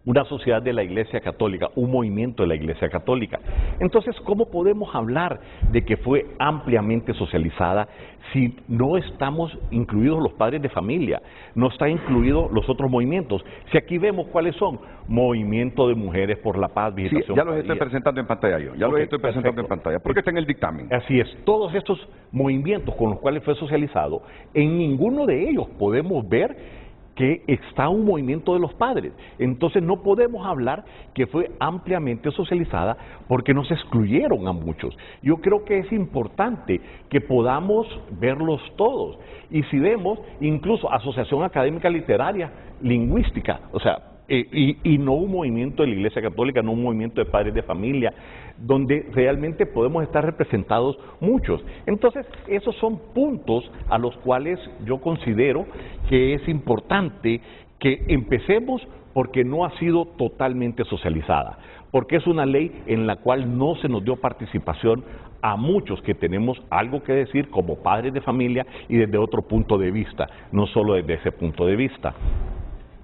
una sociedad de la Iglesia Católica, un movimiento de la Iglesia Católica. Entonces, ¿cómo podemos hablar de que fue ampliamente socializada si no estamos incluidos los padres de familia, no están incluidos los otros movimientos? Si aquí vemos cuáles son: Movimiento de Mujeres por la Paz, Visitación. Sí, ya los estoy presentando en pantalla yo, ya los estoy presentando en pantalla, porque está en el dictamen. Así es, todos estos movimientos con los cuales fue socializado, en ninguno de ellos podemos ver que está un movimiento de los padres. Entonces no podemos hablar que fue ampliamente socializada porque nos excluyeron a muchos. Yo creo que es importante que podamos verlos todos. Y si vemos, incluso Asociación Académica Literaria, Lingüística, o sea, y no un movimiento de la Iglesia Católica, no un movimiento de padres de familia, donde realmente podemos estar representados muchos. Entonces, esos son puntos a los cuales yo considero que es importante que empecemos, porque no ha sido totalmente socializada, porque es una ley en la cual no se nos dio participación a muchos que tenemos algo que decir como padres de familia y desde otro punto de vista, no solo desde ese punto de vista.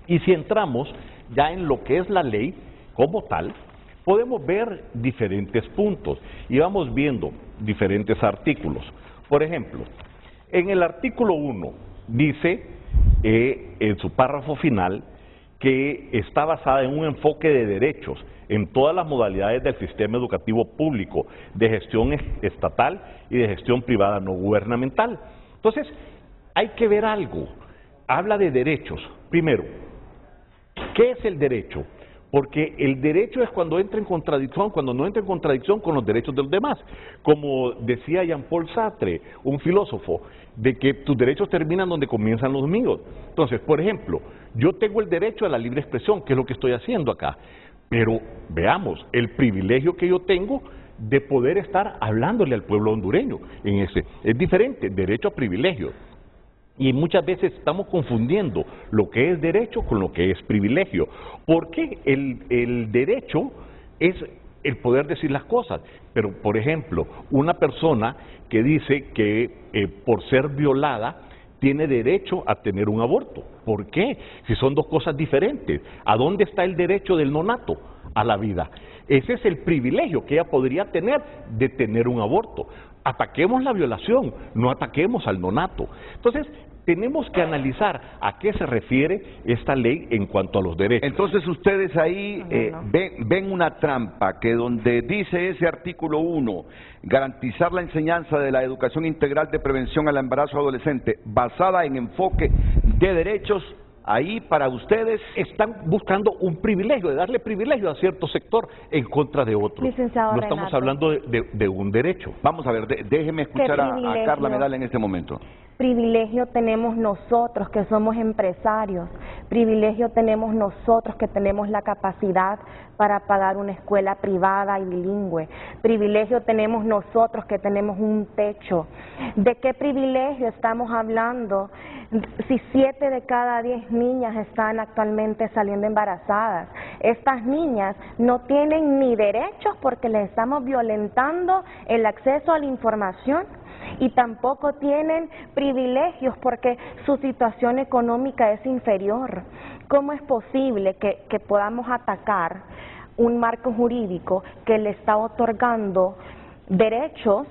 Y si entramos ya en lo que es la ley como tal, podemos ver diferentes puntos y vamos viendo diferentes artículos. Por ejemplo, en el artículo 1 dice en su párrafo final que está basada en un enfoque de derechos en todas las modalidades del sistema educativo público, de gestión estatal y de gestión privada no gubernamental. Entonces, hay que ver algo. Habla de derechos. Primero, ¿qué es el derecho? Porque el derecho es cuando entra en contradicción, cuando no entra en contradicción con los derechos de los demás. Como decía Jean-Paul Sartre, un filósofo, de que tus derechos terminan donde comienzan los míos. Entonces, por ejemplo, yo tengo el derecho a la libre expresión, que es lo que estoy haciendo acá. Pero veamos, el privilegio que yo tengo de poder estar hablándole al pueblo hondureño en ese. Es diferente, derecho a privilegio. Y muchas veces estamos confundiendo lo que es derecho con lo que es privilegio. Porque el derecho es el poder decir las cosas. Pero, por ejemplo, una persona que dice que por ser violada tiene derecho a tener un aborto. ¿Por qué? Si son dos cosas diferentes. ¿A dónde está el derecho del nonato? A la vida. Ese es el privilegio que ella podría tener de tener un aborto. Ataquemos la violación, no ataquemos al nonato. Entonces, tenemos que analizar a qué se refiere esta ley en cuanto a los derechos. Entonces ustedes ahí ven una trampa, que donde dice ese artículo 1, garantizar la enseñanza de la educación integral de prevención al embarazo adolescente basada en enfoque de derechos, ahí para ustedes están buscando un privilegio, de darle privilegio a cierto sector en contra de otro. Licenciado no estamos hablando de un derecho. Vamos a ver, déjeme escuchar a Carla Medal en este momento. Privilegio tenemos nosotros que somos empresarios, privilegio tenemos nosotros que tenemos la capacidad para pagar una escuela privada y bilingüe, privilegio tenemos nosotros que tenemos un techo. ¿De qué privilegio estamos hablando si 7 de cada 10 niñas están actualmente saliendo embarazadas? Estas niñas no tienen ni derechos porque les estamos violentando el acceso a la información, y tampoco tienen privilegios porque su situación económica es inferior. ¿Cómo es posible que podamos atacar un marco jurídico que le está otorgando derechos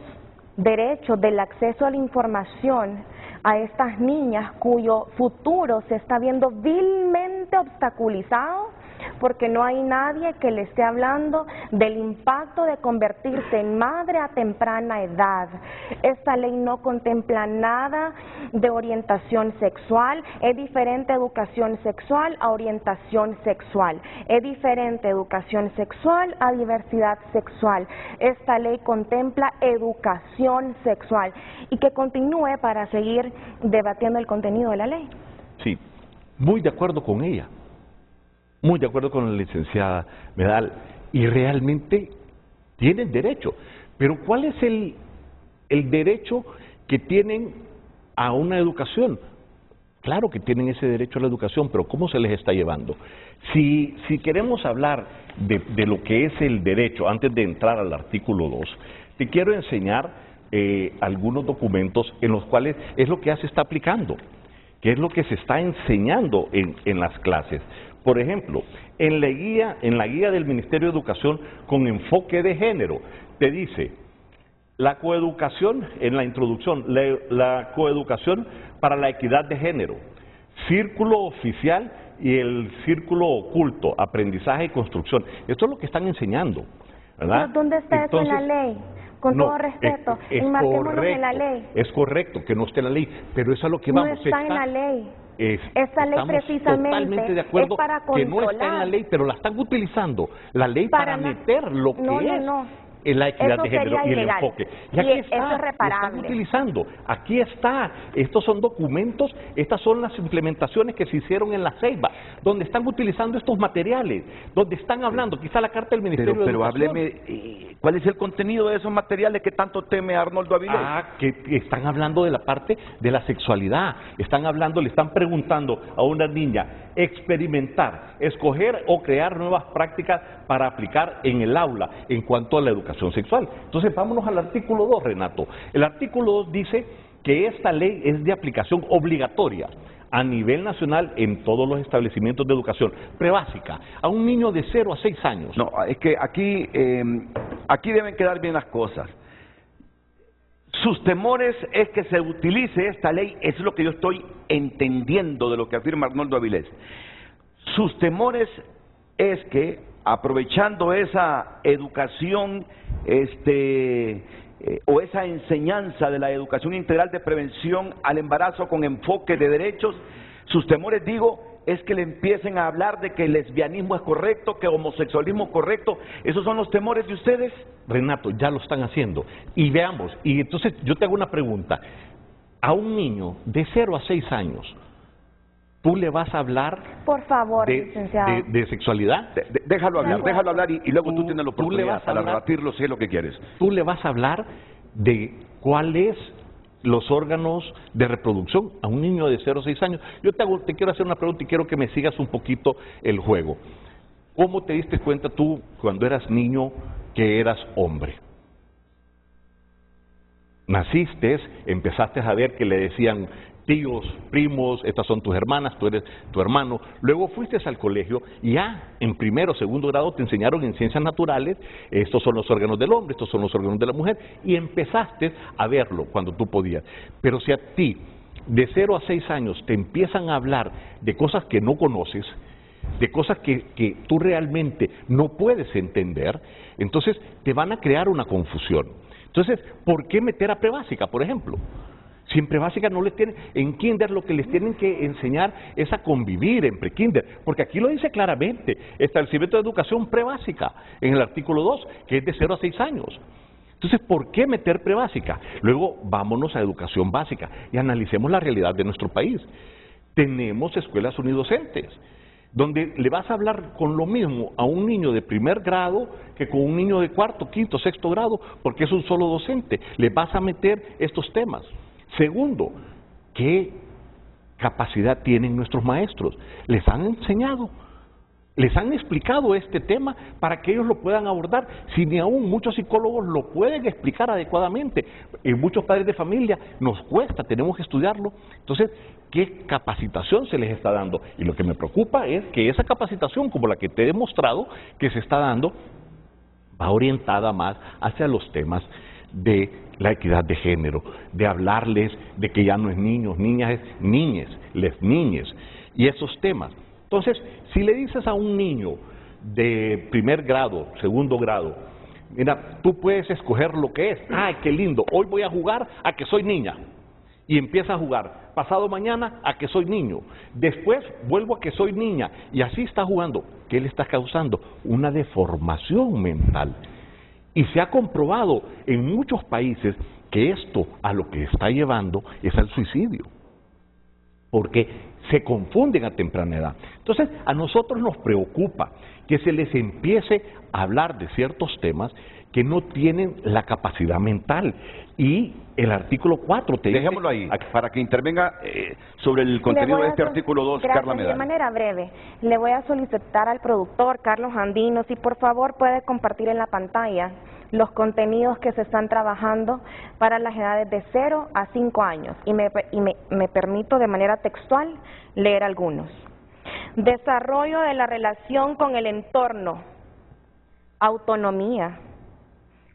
del acceso a la información a estas niñas cuyo futuro se está viendo vilmente obstaculizado? Porque no hay nadie que le esté hablando del impacto de convertirse en madre a temprana edad. Esta ley no contempla nada de orientación sexual. Es diferente educación sexual a orientación sexual. Es diferente educación sexual a diversidad sexual. Esta ley contempla educación sexual. Y que continúe para seguir debatiendo el contenido de la ley. Sí, muy de acuerdo con ella. Muy de acuerdo con la licenciada Medal, y realmente tienen derecho, pero ¿cuál es el derecho que tienen a una educación. Claro que tienen ese derecho a la educación, pero ¿cómo se les está llevando? Si queremos hablar de lo que es el derecho, antes de entrar al artículo 2, te quiero enseñar algunos documentos en los cuales es lo que ya se está aplicando, que es lo que se está enseñando en las clases. Por ejemplo, en la guía del Ministerio de Educación con enfoque de género, te dice la coeducación, en la introducción, la coeducación para la equidad de género, círculo oficial y el círculo oculto, aprendizaje y construcción. Esto es lo que están enseñando, ¿verdad? ¿Pero dónde está eso en la ley? Con todo respeto, enmarquémonos en la ley. Es correcto que no esté en la ley, pero eso es a lo que vamos. No está en la ley. Esta ley precisamente totalmente de acuerdo es para que no está en la ley, pero la están utilizando, la ley para meter lo que es la equidad de género y el enfoque. Y aquí está, eso es reparable. Lo están utilizando. Aquí está. Estos son documentos, estas son las implementaciones que se hicieron en la Ceiba, donde están utilizando estos materiales, donde están hablando, quizá la carta del Ministerio de Educación. Pero hábleme, ¿cuál es el contenido de esos materiales que tanto teme Arnoldo Avilés? Que están hablando de la parte de la sexualidad, están hablando, le están preguntando a una niña, experimentar, escoger o crear nuevas prácticas para aplicar en el aula en cuanto a la educación sexual. Entonces vámonos al artículo 2, Renato. El artículo 2 dice que esta ley es de aplicación obligatoria a nivel nacional en todos los establecimientos de educación prebásica, a un niño de 0 a 6 años. No, es que aquí deben quedar bien las cosas. Sus temores es que se utilice esta ley, es lo que yo estoy entendiendo de lo que afirma Arnoldo Avilés. Sus temores es que, aprovechando esa educación o esa enseñanza de la educación integral de prevención al embarazo con enfoque de derechos, sus temores, digo, es que le empiecen a hablar de que el lesbianismo es correcto, que el homosexualismo es correcto. ¿Esos son los temores de ustedes? Renato, ya lo están haciendo. Y veamos, y entonces yo te hago una pregunta. A un niño de 0 a 6 años, ¿tú le vas a hablar por favor, licenciado, de sexualidad? Déjalo hablar y luego tú tienes la oportunidad para rebatirlo si es lo que quieres. Tú le vas a hablar de cuáles los órganos de reproducción a un niño de 0 a 6 años. Yo te quiero hacer una pregunta y quiero que me sigas un poquito el juego. ¿Cómo te diste cuenta tú cuando eras niño que eras hombre? Naciste, empezaste a ver que le decían tíos, primos, estas son tus hermanas, tú eres tu hermano. Luego fuiste al colegio y ya en primero o segundo grado te enseñaron en ciencias naturales, estos son los órganos del hombre, estos son los órganos de la mujer, y empezaste a verlo cuando tú podías. Pero si a ti, de 0 a 6 años, te empiezan a hablar de cosas que no conoces, de cosas que tú realmente no puedes entender, entonces te van a crear una confusión. Entonces, ¿por qué meter a prebásica, por ejemplo? Si en prebásica no les tienen, en kinder lo que les tienen que enseñar es a convivir en prekinder, porque aquí lo dice claramente, establecimiento de educación prebásica, en el artículo 2, que es de 0 a 6 años. Entonces, ¿por qué meter prebásica? Luego, vámonos a educación básica y analicemos la realidad de nuestro país. Tenemos escuelas unidocentes, donde le vas a hablar con lo mismo a un niño de primer grado que con un niño de cuarto, quinto, sexto grado, porque es un solo docente. Le vas a meter estos temas. Segundo, ¿qué capacidad tienen nuestros maestros? ¿Les han enseñado? ¿Les han explicado este tema para que ellos lo puedan abordar? Si ni aún muchos psicólogos lo pueden explicar adecuadamente, en muchos padres de familia nos cuesta, tenemos que estudiarlo. Entonces, ¿qué capacitación se les está dando? Y lo que me preocupa es que esa capacitación, como la que te he demostrado que se está dando, va orientada más hacia los temas de la equidad de género, de hablarles de que ya no es niños, niñas, es niñes, les niñes, y esos temas. Entonces, si le dices a un niño de primer grado, segundo grado, mira, tú puedes escoger lo que es, ¡ay, qué lindo! Hoy voy a jugar a que soy niña, y empieza a jugar, pasado mañana a que soy niño, después vuelvo a que soy niña, y así está jugando. ¿Qué le está causando? Una deformación mental. Y se ha comprobado en muchos países que esto a lo que está llevando es al suicidio, porque se confunden a temprana edad. Entonces, a nosotros nos preocupa que se les empiece a hablar de ciertos temas que no tienen la capacidad mental. Y el artículo 4 te Dejémoslo ahí, para que intervenga sobre el contenido de este artículo 2, Carla Medana. De manera breve, le voy a solicitar al productor, Carlos Andino, si por favor puede compartir en la pantalla los contenidos que se están trabajando para las edades de 0 a 5 años. Y me permito de manera textual leer algunos. Desarrollo de la relación con el entorno, autonomía,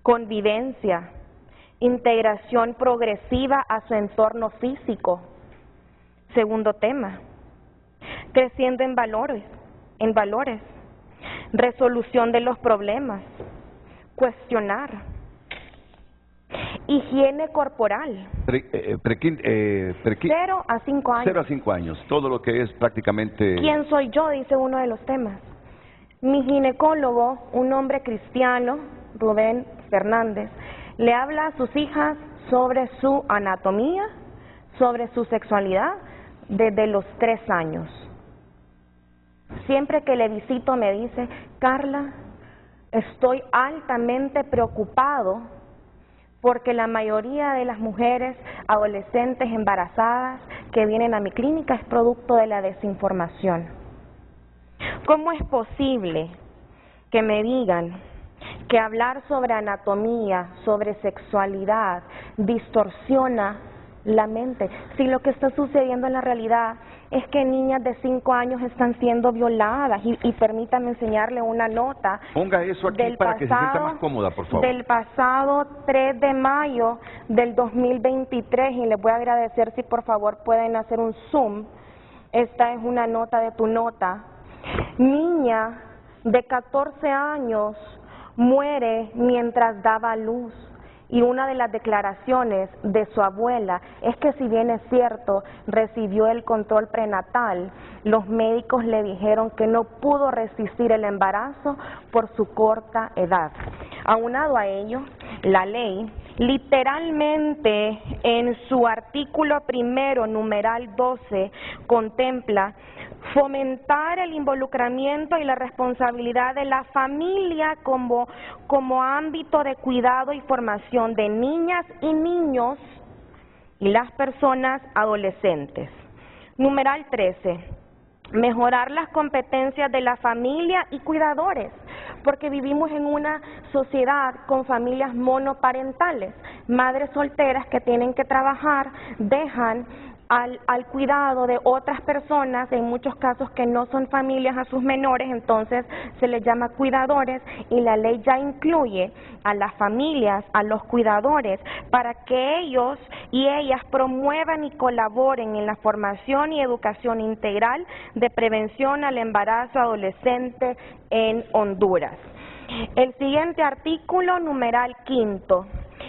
convivencia, integración progresiva a su entorno físico. Segundo tema, creciendo en valores, resolución de los problemas, cuestionar, higiene corporal. 0 a 5 años. 0 a 5 años, todo lo que es prácticamente... ¿Quién soy yo? Dice uno de los temas. Mi ginecólogo, un hombre cristiano, Rubén Fernández, le habla a sus hijas sobre su anatomía, sobre su sexualidad, desde los 3 años. Siempre que le visito me dice, Carla, estoy altamente preocupado porque la mayoría de las mujeres adolescentes embarazadas que vienen a mi clínica es producto de la desinformación. ¿Cómo es posible que me digan que hablar sobre anatomía, sobre sexualidad, distorsiona la mente? Si lo que está sucediendo en la realidad es que niñas de 5 años están siendo violadas y permítame enseñarle una nota. Ponga eso aquí para que se sienta más cómoda, por favor. Del pasado 3 de mayo del 2023, y les voy a agradecer si por favor pueden hacer un zoom. Esta es una nota de tu nota. Niña de 14 años muere mientras daba luz. Y una de las declaraciones de su abuela es que si bien es cierto, recibió el control prenatal, los médicos le dijeron que no pudo resistir el embarazo por su corta edad. Aunado a ello, la ley literalmente en su artículo 1, numeral 12, contempla fomentar el involucramiento y la responsabilidad de la familia como ámbito de cuidado y formación de niñas y niños y las personas adolescentes. Numeral 13. Mejorar las competencias de la familia y cuidadores, porque vivimos en una sociedad con familias monoparentales, madres solteras que tienen que trabajar, dejan al cuidado de otras personas, en muchos casos que no son familias, a sus menores, entonces se les llama cuidadores, y la ley ya incluye a las familias, a los cuidadores, para que ellos y ellas promuevan y colaboren en la formación y educación integral de prevención al embarazo adolescente en Honduras. El siguiente artículo, numeral 5.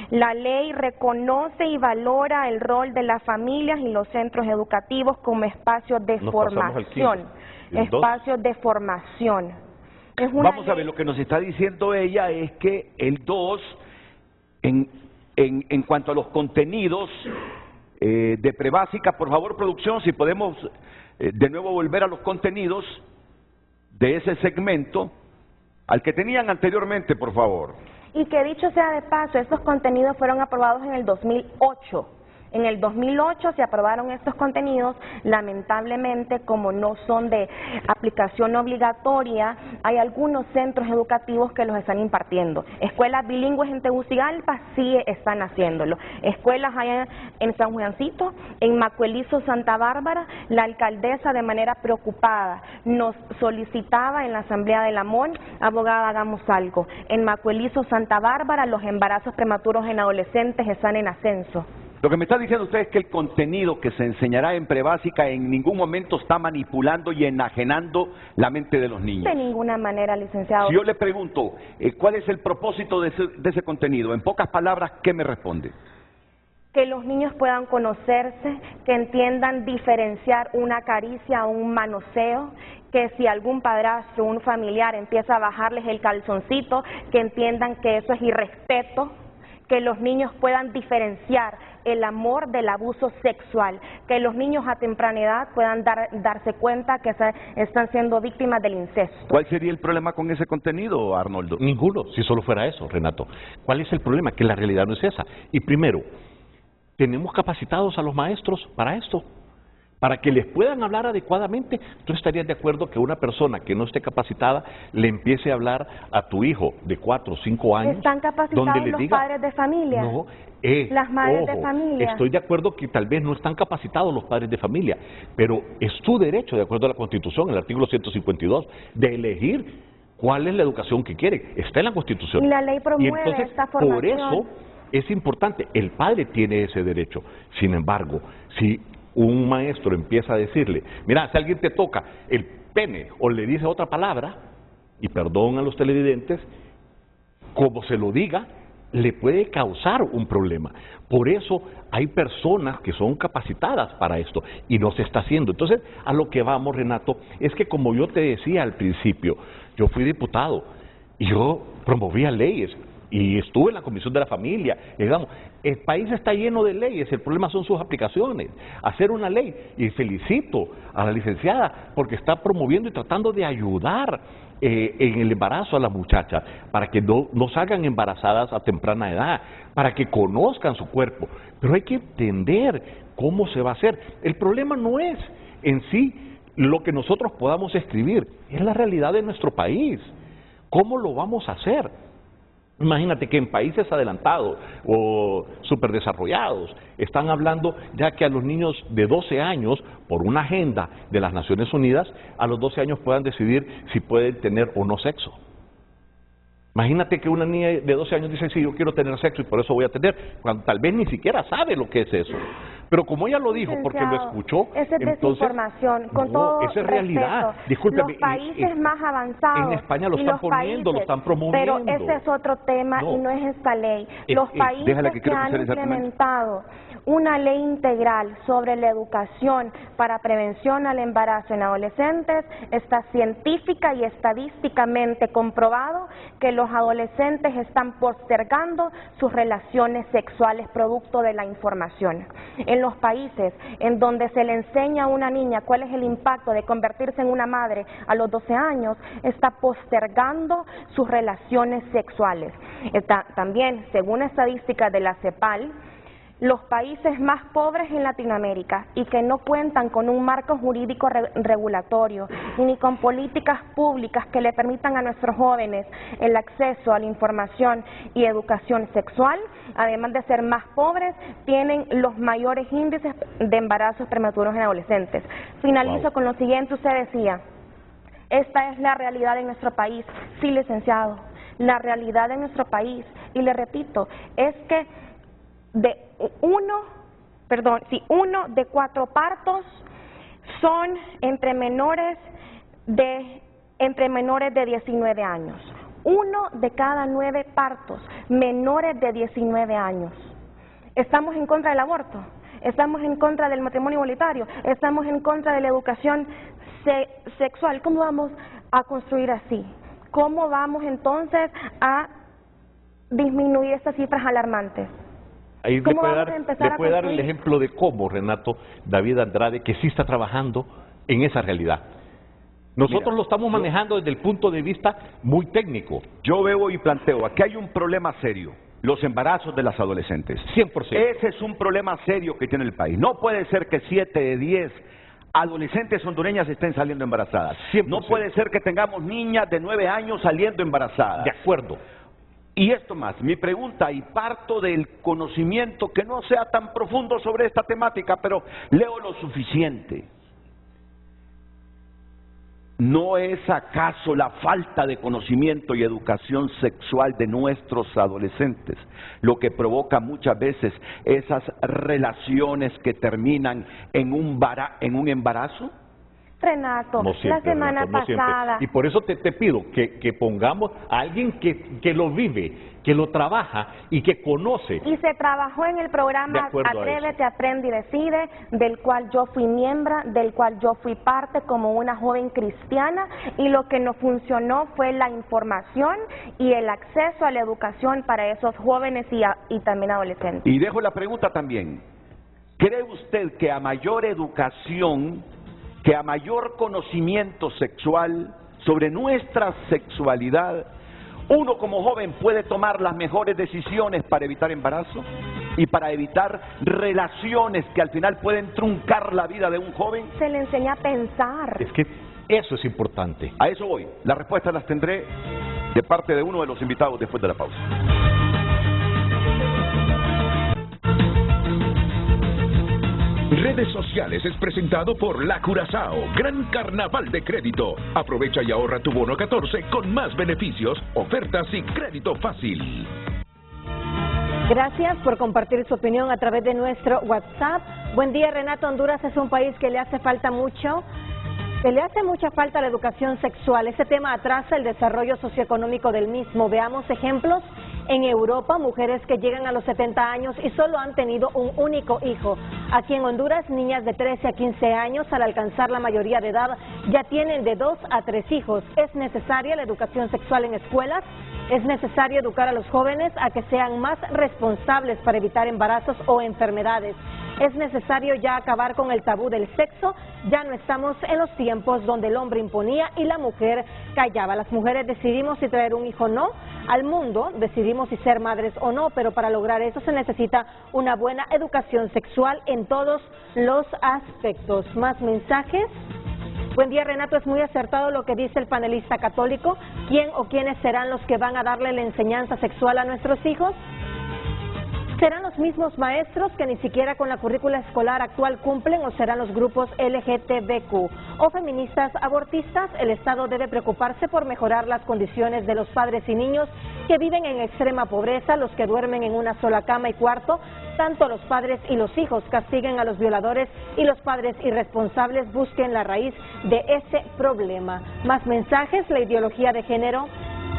La ley reconoce y valora el rol de las familias y los centros educativos como espacios de formación. Espacios de formación. Vamos a ver, lo que nos está diciendo ella es que el 2, en cuanto a los contenidos de prebásica, por favor, producción, si podemos de nuevo volver a los contenidos de ese segmento, al que tenían anteriormente, por favor. Y que dicho sea de paso, estos contenidos fueron aprobados en el 2008. En el 2008 se aprobaron estos contenidos, lamentablemente como no son de aplicación obligatoria, hay algunos centros educativos que los están impartiendo. Escuelas bilingües en Tegucigalpa sí están haciéndolo. Escuelas allá en San Juancito, en Macuelizo, Santa Bárbara, la alcaldesa de manera preocupada nos solicitaba en la Asamblea de la MON, abogada, hagamos algo. En Macuelizo, Santa Bárbara, los embarazos prematuros en adolescentes están en ascenso. Lo que me está diciendo usted es que el contenido que se enseñará en prebásica en ningún momento está manipulando y enajenando la mente de los niños. De ninguna manera, licenciado. Si yo le pregunto, ¿cuál es el propósito de ese contenido? En pocas palabras, ¿qué me responde? Que los niños puedan conocerse, que entiendan diferenciar una caricia o un manoseo, que si algún padrastro o un familiar empieza a bajarles el calzoncito, que entiendan que eso es irrespeto, que los niños puedan diferenciar el amor del abuso sexual, que los niños a temprana edad puedan darse cuenta que están siendo víctimas del incesto. ¿Cuál sería el problema con ese contenido, Arnoldo? Ninguno, si solo fuera eso, Renato. ¿Cuál es el problema? Que la realidad no es esa. Y primero, ¿tenemos capacitados a los maestros para esto? Para que les puedan hablar adecuadamente. ¿Tú estarías de acuerdo que una persona que no esté capacitada le empiece a hablar a tu hijo de 4 o 5 años? ¿Están capacitados los padres de familia? No, las madres de familia. Estoy de acuerdo que tal vez no están capacitados los padres de familia, pero es tu derecho, de acuerdo a la Constitución, el artículo 152, de elegir cuál es la educación que quieren. Está en la Constitución. Y la ley promueve y entonces, esta formación. por eso es importante, el padre tiene ese derecho. Sin embargo, si un maestro empieza a decirle, mira, si alguien te toca el pene o le dice otra palabra, y perdón a los televidentes, como se lo diga, le puede causar un problema. Por eso hay personas que son capacitadas para esto y no se está haciendo. Entonces, a lo que vamos, Renato, es que como yo te decía al principio, yo fui diputado y yo promovía leyes y estuve en la Comisión de la Familia. Digamos, el país está lleno de leyes, el problema son sus aplicaciones. Hacer una ley, y felicito a la licenciada porque está promoviendo y tratando de ayudar en el embarazo a las muchachas, para que no salgan embarazadas a temprana edad, para que conozcan su cuerpo. Pero hay que entender cómo se va a hacer. El problema no es en sí lo que nosotros podamos escribir, es la realidad de nuestro país. ¿Cómo lo vamos a hacer? Imagínate que en países adelantados o superdesarrollados están hablando ya que a los niños de 12 años, por una agenda de las Naciones Unidas, a los 12 años puedan decidir si pueden tener o no sexo. Imagínate que una niña de 12 años dice, sí, yo quiero tener sexo y por eso voy a tener, cuando tal vez ni siquiera sabe lo que es eso. Pero como ella lo dijo, porque lo escuchó, esa es desinformación, con todo esa es realidad. respeto. Discúlpeme, los países más avanzados, en España lo están poniendo, lo están promoviendo. Pero ese es otro tema y no es esta ley. Los países que han implementado una ley integral sobre la educación para prevención al embarazo en adolescentes, está científica y estadísticamente comprobado que los adolescentes están postergando sus relaciones sexuales producto de la información. En los países en donde se le enseña a una niña cuál es el impacto de convertirse en una madre a los 12 años, está postergando sus relaciones sexuales. También, según estadísticas de la CEPAL, los países más pobres en Latinoamérica y que no cuentan con un marco jurídico regulatorio ni con políticas públicas que le permitan a nuestros jóvenes el acceso a la información y educación sexual, además de ser más pobres, tienen los mayores índices de embarazos prematuros en adolescentes. Finalizo con lo siguiente, usted decía, esta es la realidad de nuestro país. Sí, licenciado, la realidad de nuestro país, y le repito, es que uno de 4 partos son entre menores de 19 años. 1 de cada 9 partos, menores de 19 años. ¿Estamos en contra del aborto? ¿Estamos en contra del matrimonio igualitario? ¿Estamos en contra de la educación sexual? ¿Cómo vamos a construir así? ¿Cómo vamos entonces a disminuir estas cifras alarmantes? Ahí le puede dar el ejemplo de cómo, Renato, David Andrade, que sí está trabajando en esa realidad. Nosotros lo estamos manejando desde el punto de vista muy técnico. Yo veo y planteo, aquí hay un problema serio, los embarazos de las adolescentes. 100%. Ese es un problema serio que tiene el país. No puede ser que 7 de 10 adolescentes hondureñas estén saliendo embarazadas. 100%. No puede ser que tengamos niñas de 9 años saliendo embarazadas. De acuerdo. Y esto más, mi pregunta, y parto del conocimiento que no sea tan profundo sobre esta temática, pero leo lo suficiente. ¿No es acaso la falta de conocimiento y educación sexual de nuestros adolescentes lo que provoca muchas veces esas relaciones que terminan en un embarazo? Renato, No siempre, la semana Renato, no siempre. pasada... Y por eso te pido que pongamos a alguien que lo vive, que lo trabaja y que conoce. Y se trabajó en el programa Atrévete, Aprende y Decide, del cual yo fui miembro, del cual yo fui parte como una joven cristiana, y lo que nos funcionó fue la información y el acceso a la educación para esos jóvenes y también adolescentes. Y dejo la pregunta también. ¿Cree usted que a mayor educación, que a mayor conocimiento sexual sobre nuestra sexualidad, uno como joven puede tomar las mejores decisiones para evitar embarazo y para evitar relaciones que al final pueden truncar la vida de un joven? Se le enseña a pensar. Es que eso es importante. A eso voy. Las respuestas las tendré de parte de uno de los invitados después de la pausa. Redes Sociales es presentado por La Curazao, Gran Carnaval de Crédito. Aprovecha y ahorra tu bono 14 con más beneficios, ofertas y crédito fácil. Gracias por compartir su opinión a través de nuestro WhatsApp. Buen día, Renato. Honduras es un país que le hace falta mucho. Le hace mucha falta la educación sexual. Ese tema atrasa el desarrollo socioeconómico del mismo. Veamos ejemplos. En Europa, mujeres que llegan a los 70 años y solo han tenido un único hijo. Aquí en Honduras, niñas de 13 a 15 años, al alcanzar la mayoría de edad, ya tienen de 2 a 3 hijos. ¿Es necesaria la educación sexual en escuelas? ¿Es necesario educar a los jóvenes a que sean más responsables para evitar embarazos o enfermedades? ¿Es necesario ya acabar con el tabú del sexo? Ya no estamos en los tiempos donde el hombre imponía y la mujer callaba. Las mujeres decidimos si traer un hijo o no al mundo, decidimos si ser madres o no, pero para lograr eso se necesita una buena educación sexual en todos los aspectos. ¿Más mensajes? Buen día, Renato, es muy acertado lo que dice el panelista católico. ¿Quién o quiénes serán los que van a darle la enseñanza sexual a nuestros hijos? ¿Serán los mismos maestros que ni siquiera con la currícula escolar actual cumplen, o serán los grupos LGTBQ o feministas abortistas? El Estado debe preocuparse por mejorar las condiciones de los padres y niños que viven en extrema pobreza, los que duermen en una sola cama y cuarto. Tanto los padres y los hijos castiguen a los violadores y los padres irresponsables busquen la raíz de ese problema. Más mensajes. La ideología de género.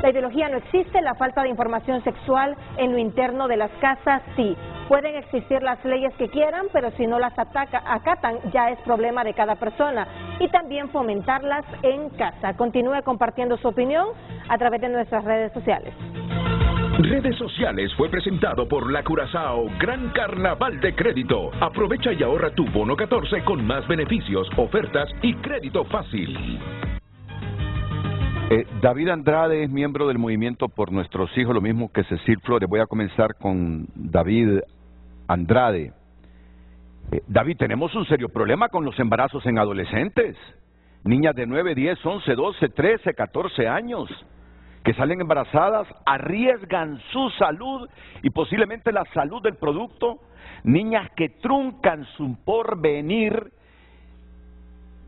La ideología no existe, la falta de información sexual en lo interno de las casas sí. Pueden existir las leyes que quieran, pero si no las acatan, ya es problema de cada persona. Y también fomentarlas en casa. Continúe compartiendo su opinión a través de nuestras redes sociales. Redes Sociales fue presentado por La Curazao, Gran Carnaval de Crédito. Aprovecha y ahorra tu bono 14 con más beneficios, ofertas y crédito fácil. David Andrade es miembro del movimiento Por Nuestros Hijos, lo mismo que Cecil Flores. Voy a comenzar con David Andrade. David, tenemos un serio problema con los embarazos en adolescentes. Niñas de 9, 10, 11, 12, 13, 14 años que salen embarazadas, arriesgan su salud y posiblemente la salud del producto. Niñas que truncan su porvenir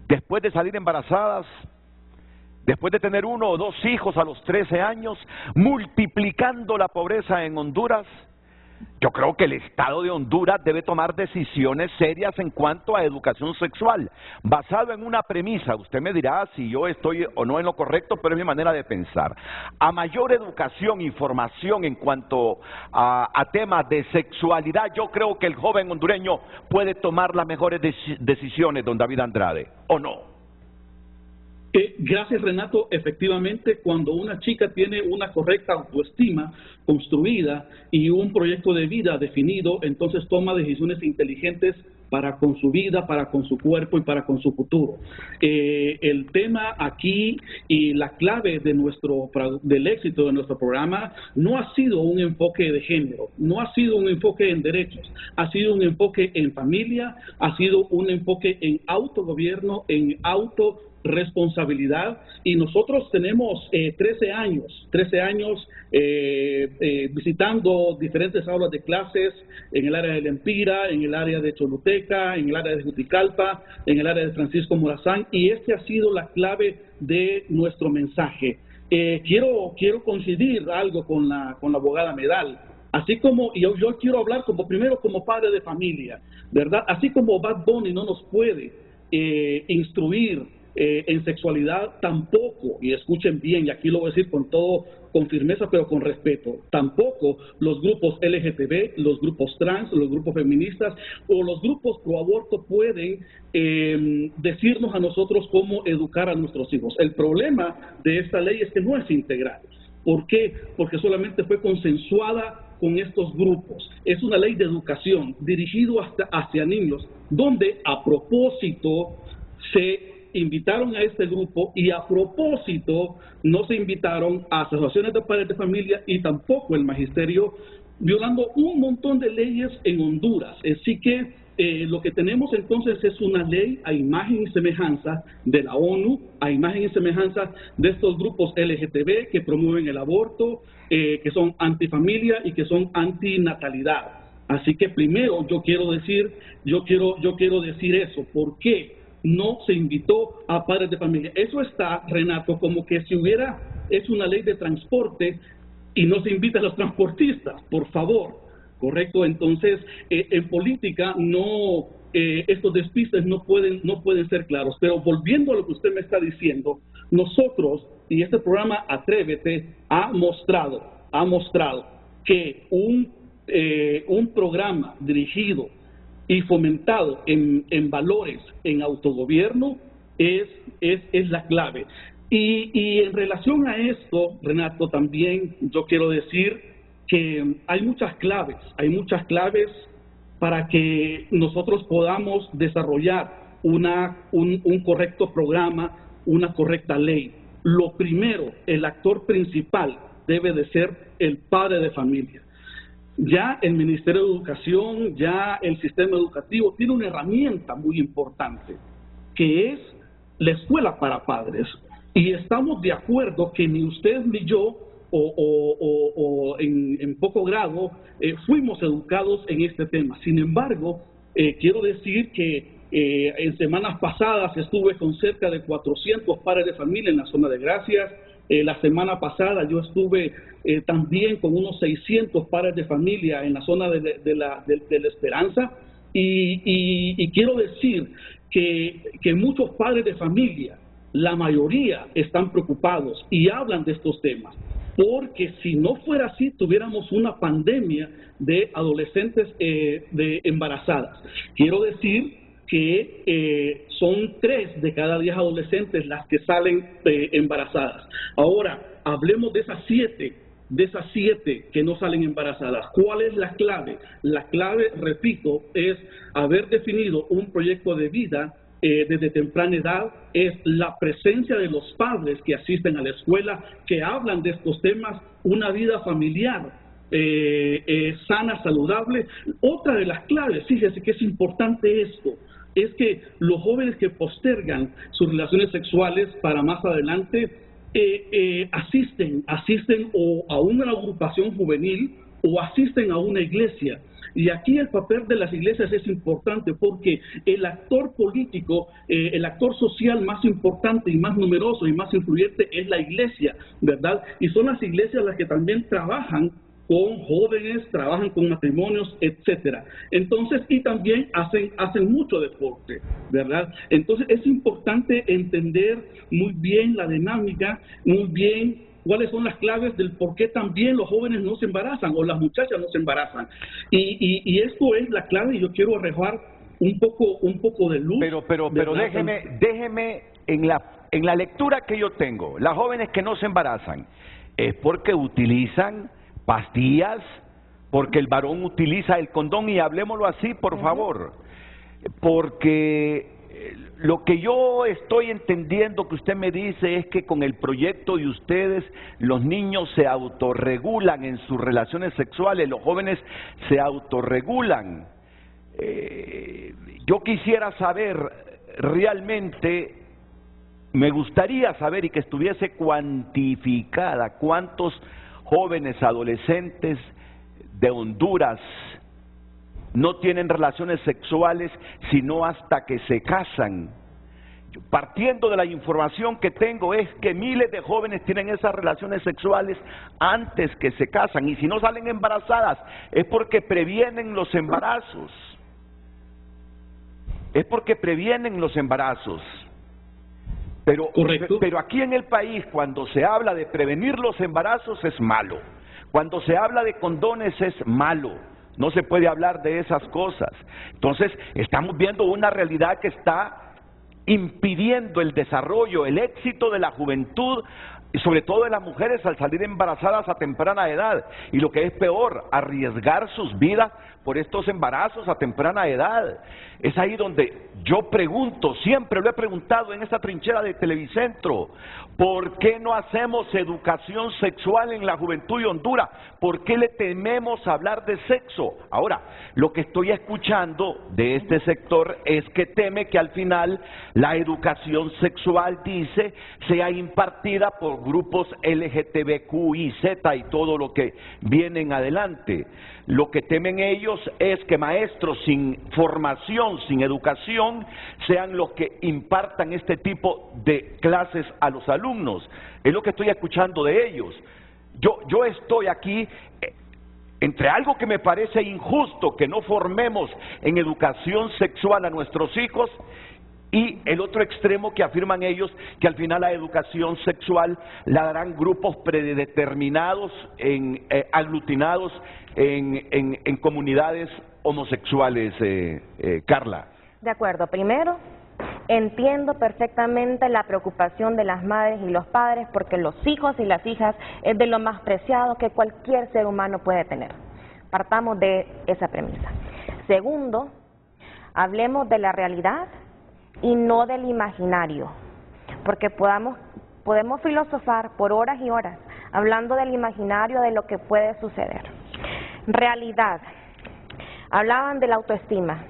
después de salir embarazadas, después de tener 1 o 2 hijos a los 13 años, multiplicando la pobreza en Honduras. Yo creo que el Estado de Honduras debe tomar decisiones serias en cuanto a educación sexual, basado en una premisa. Usted me dirá si yo estoy o no en lo correcto, pero es mi manera de pensar. A mayor educación, información en cuanto a temas de sexualidad, yo creo que el joven hondureño puede tomar las mejores decisiones, don David Andrade, ¿o no? Gracias, Renato. Efectivamente, cuando una chica tiene una correcta autoestima construida y un proyecto de vida definido, entonces toma decisiones inteligentes para con su vida, para con su cuerpo y para con su futuro. El tema aquí y la clave de del éxito de nuestro programa no ha sido un enfoque de género, no ha sido un enfoque en derechos, ha sido un enfoque en familia, ha sido un enfoque en autogobierno, en autorresponsabilidad, y nosotros tenemos 13 años visitando diferentes aulas de clases en el área de Lempira, en el área de Choluteca, en el área de Juticalpa, en el área de Francisco Morazán, y este ha sido la clave de nuestro mensaje. Quiero coincidir algo con la abogada Medal. Así como yo quiero hablar primero como padre de familia, ¿verdad? Así como Bad Bunny no nos puede instruir en sexualidad tampoco, y escuchen bien, y aquí lo voy a decir con firmeza pero con respeto, tampoco los grupos LGTB, los grupos trans, los grupos feministas o los grupos pro aborto pueden decirnos a nosotros cómo educar a nuestros hijos. El problema de esta ley es que no es integral. ¿Por qué? Porque solamente fue consensuada con estos grupos. Es una ley de educación dirigido hacia niños, donde a propósito se invitaron a este grupo y a propósito no se invitaron a asociaciones de padres de familia y tampoco el magisterio, violando un montón de leyes en Honduras. Así que lo que tenemos entonces es una ley a imagen y semejanza de la ONU, a imagen y semejanza de estos grupos LGTB que promueven el aborto, que son antifamilia y que son antinatalidad. Así que primero yo quiero decir eso. ¿Por qué no se invitó a padres de familia? Eso está, Renato, como que si es una ley de transporte y no se invita a los transportistas, por favor. Correcto, entonces en política estos despistes no pueden ser claros. Pero volviendo a lo que usted me está diciendo, nosotros y este programa Atrévete ha mostrado que un programa dirigido y fomentado en valores, en autogobierno, es la clave. Y en relación a esto, Renato, también yo quiero decir que hay muchas claves para que nosotros podamos desarrollar un correcto programa, una correcta ley. Lo primero, el actor principal debe de ser el padre de familia. Ya el Ministerio de Educación, ya el sistema educativo tiene una herramienta muy importante, que es la escuela para padres. Y estamos de acuerdo que ni usted ni yo, o en poco grado, fuimos educados en este tema. Sin embargo, quiero decir que en semanas pasadas estuve con cerca de 400 padres de familia en la zona de Gracias. La semana pasada yo estuve también con unos 600 padres de familia en la zona de la Esperanza. Y quiero decir que muchos padres de familia, la mayoría, están preocupados y hablan de estos temas. Porque si no fuera así, tuviéramos una pandemia de adolescentes embarazadas. Quiero decir que son 3 de cada 10 adolescentes las que salen embarazadas. Ahora, hablemos de esas 7 que no salen embarazadas. ¿Cuál es la clave? La clave, repito, es haber definido un proyecto de vida desde temprana edad, es la presencia de los padres que asisten a la escuela, que hablan de estos temas, una vida familiar sana, saludable. Otra de las claves, fíjese que es importante esto, es que los jóvenes que postergan sus relaciones sexuales para más adelante asisten o a una agrupación juvenil o asisten a una iglesia. Y aquí el papel de las iglesias es importante porque el actor político, el actor social más importante y más numeroso y más influyente es la iglesia, ¿verdad? Y son las iglesias las que también trabajan con jóvenes, trabajan con matrimonios, etcétera. Entonces, y también hacen mucho deporte, ¿verdad? Entonces, es importante entender muy bien la dinámica, muy bien cuáles son las claves del por qué también los jóvenes no se embarazan o las muchachas no se embarazan. Y esto es la clave y yo quiero arrojar un poco de luz. Pero déjeme en la lectura que yo tengo, las jóvenes que no se embarazan, es porque utilizan pastillas, porque el varón utiliza el condón, y hablemoslo así, por favor, porque lo que yo estoy entendiendo que usted me dice es que con el proyecto de ustedes los niños se autorregulan en sus relaciones sexuales, los jóvenes se autorregulan. Yo quisiera saber realmente, me gustaría saber y que estuviese cuantificada cuántos jóvenes adolescentes de Honduras no tienen relaciones sexuales sino hasta que se casan. Partiendo de la información que tengo es que miles de jóvenes tienen esas relaciones sexuales antes que se casan, y si no salen embarazadas es porque previenen los embarazos. Pero aquí en el país, cuando se habla de prevenir los embarazos, es malo. Cuando se habla de condones, es malo. No se puede hablar de esas cosas. Entonces, estamos viendo una realidad que está impidiendo el desarrollo, el éxito de la juventud, y sobre todo de las mujeres al salir embarazadas a temprana edad. Y lo que es peor, arriesgar sus vidas por estos embarazos a temprana edad. Es ahí donde yo pregunto, siempre lo he preguntado en esta trinchera de Televicentro, ¿por qué no hacemos educación sexual en la juventud de Honduras? ¿Por qué le tememos hablar de sexo? Ahora, lo que estoy escuchando de este sector es que teme que al final la educación sexual, dice, sea impartida por grupos LGTBQIZ y todo lo que vienen adelante. Lo que temen ellos es que maestros sin formación, sin educación, sean los que impartan este tipo de clases a los alumnos. Es lo que estoy escuchando de ellos. Yo estoy aquí entre algo que me parece injusto, que no formemos en educación sexual a nuestros hijos, y el otro extremo que afirman ellos, que al final la educación sexual la darán grupos predeterminados, aglutinados en comunidades homosexuales, Carla. De acuerdo, primero, entiendo perfectamente la preocupación de las madres y los padres, porque los hijos y las hijas es de lo más preciado que cualquier ser humano puede tener. Partamos de esa premisa. Segundo, hablemos de la realidad y no del imaginario, porque podemos filosofar por horas y horas hablando del imaginario de lo que puede suceder. Realidad. Hablaban de la autoestima.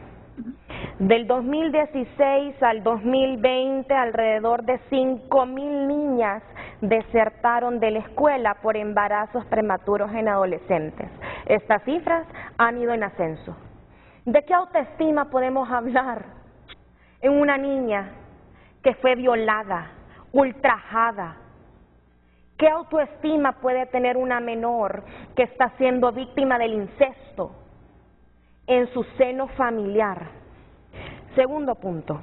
Del 2016 al 2020, alrededor de 5.000 niñas desertaron de la escuela por embarazos prematuros en adolescentes. Estas cifras han ido en ascenso. ¿De qué autoestima podemos hablar en una niña que fue violada, ultrajada? ¿Qué autoestima puede tener una menor que está siendo víctima del incesto en su seno familiar? Segundo punto,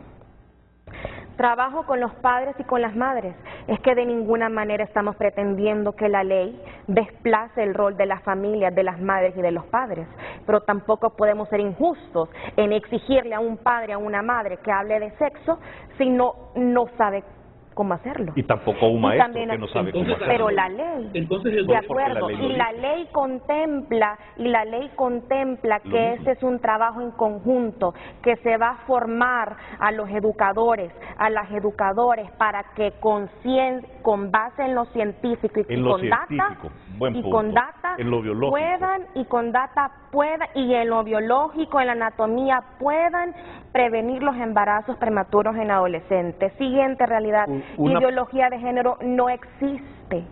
trabajo con los padres y con las madres. Es que de ninguna manera estamos pretendiendo que la ley desplace el rol de las familias, de las madres y de los padres, pero tampoco podemos ser injustos en exigirle a un padre, a una madre que hable de sexo si no sabe cómo hacerlo. Y tampoco un maestro que no sabe cómo hacerlo. Pero la ley, de acuerdo, y la ley contempla que ese es un trabajo en conjunto, que se va a formar a los educadores, a las educadoras, para que con base en lo científico y con data, en lo biológico, y en lo biológico, en la anatomía, puedan prevenir los embarazos prematuros en adolescentes. Siguiente realidad, ideología de género no existe,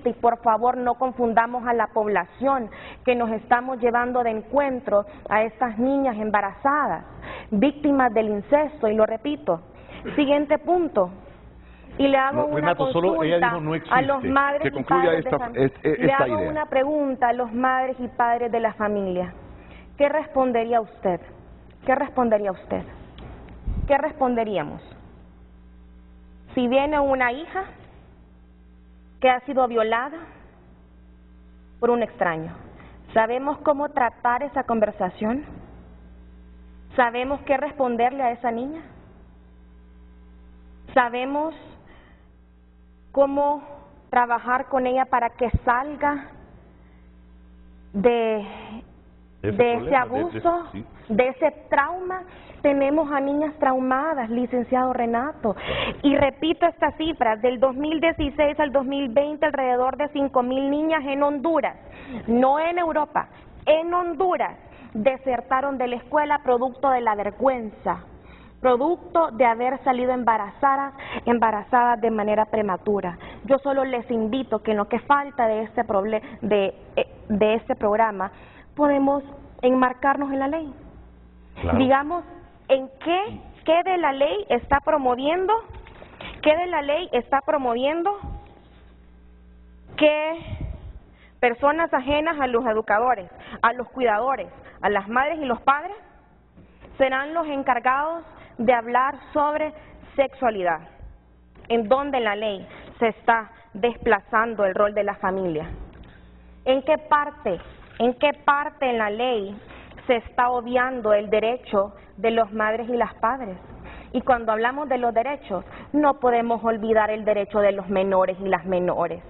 y por favor no confundamos a la población, que nos estamos llevando de encuentro a estas niñas embarazadas, víctimas del incesto, y lo repito. Siguiente punto. Y le hago una consulta a los madres y padres de familia. Le hago una pregunta a los madres y padres de la familia. ¿Qué respondería usted? ¿Qué respondería usted? ¿Qué responderíamos? Si viene una hija que ha sido violada por un extraño, ¿sabemos cómo tratar esa conversación? ¿Sabemos qué responderle a esa niña? ¿Sabemos cómo trabajar con ella para que salga de ese abuso, de ese trauma? Tenemos a niñas traumadas, licenciado Renato, y repito estas cifras: del 2016 al 2020, alrededor de 5.000 niñas en Honduras, no en Europa, en Honduras, desertaron de la escuela producto de la vergüenza, producto de haber salido embarazadas de manera prematura. Yo solo les invito que en lo que falta de este programa podemos enmarcarnos en la ley. Claro. Digamos, ¿en qué de la ley está promoviendo? ¿Qué de la ley está promoviendo que personas ajenas a los educadores, a los cuidadores, a las madres y los padres serán los encargados de hablar sobre sexualidad? en dónde la ley se está desplazando el rol de la familia? ¿En qué parte en la ley se está obviando el derecho de los madres y las padres? Y cuando hablamos de los derechos, no podemos olvidar el derecho de los menores y las menores.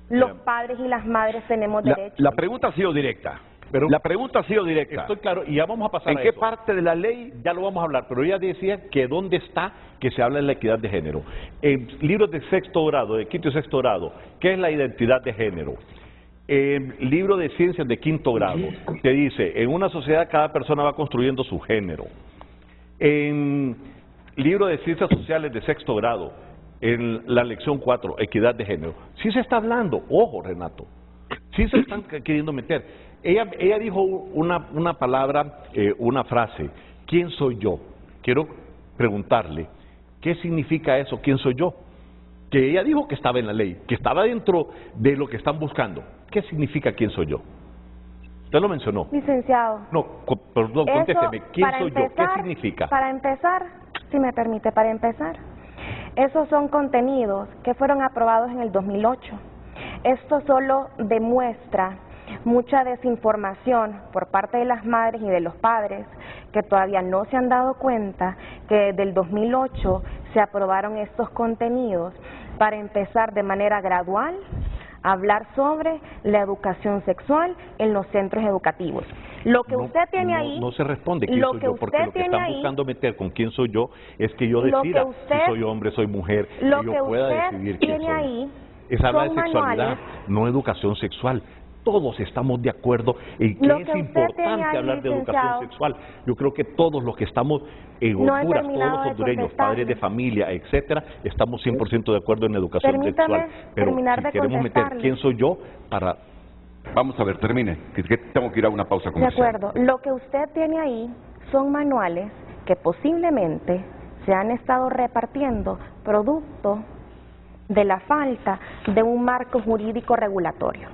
Los padres y las madres tenemos derechos. La pregunta ha sido directa. Pero la pregunta ha sido directa. Estoy claro, y ya vamos a pasar ¿En a qué eso. parte de la ley? Ya lo vamos a hablar, pero ella decía que dónde está que se habla de la equidad de género. En libros de sexto grado, de quinto y sexto grado, ¿qué es la identidad de género? En libro de ciencias de quinto grado, te dice, en una sociedad cada persona va construyendo su género. En libro de ciencias sociales de sexto grado, en la lección 4, equidad de género, sí se está hablando, ojo Renato, sí se están queriendo meter. Ella dijo una palabra, una frase, ¿quién soy yo? Quiero preguntarle, ¿qué significa eso? ¿Quién soy yo? Que ella dijo que estaba en la ley, que estaba dentro de lo que están buscando. ¿Qué significa quién soy yo? Usted lo mencionó. Licenciado. No, perdón, contésteme, ¿quién soy yo? ¿Qué significa? Para empezar, si me permite, para empezar, esos son contenidos que fueron aprobados en el 2008. Esto solo demuestra mucha desinformación por parte de las madres y de los padres que todavía no se han dado cuenta que desde el 2008 se aprobaron estos contenidos para empezar de manera gradual a hablar sobre la educación sexual en los centros educativos. Lo que usted tiene ahí... No se responde quién soy yo, porque lo que están buscando meter con quién soy yo es que yo decida si soy hombre, soy mujer, que yo pueda decidir quién soy. Ahí es hablar de sexualidad, no educación sexual. Todos estamos de acuerdo en que es importante hablar de educación sexual. Yo creo que todos los que estamos en Honduras, todos los hondureños, padres de familia, etcétera, estamos 100% de acuerdo en educación sexual. Pero si queremos meter quién soy yo para... Vamos a ver, termine, que tengo que ir a una pausa comercial. De acuerdo, lo que usted tiene ahí son manuales que posiblemente se han estado repartiendo producto de la falta de un marco jurídico regulatorio.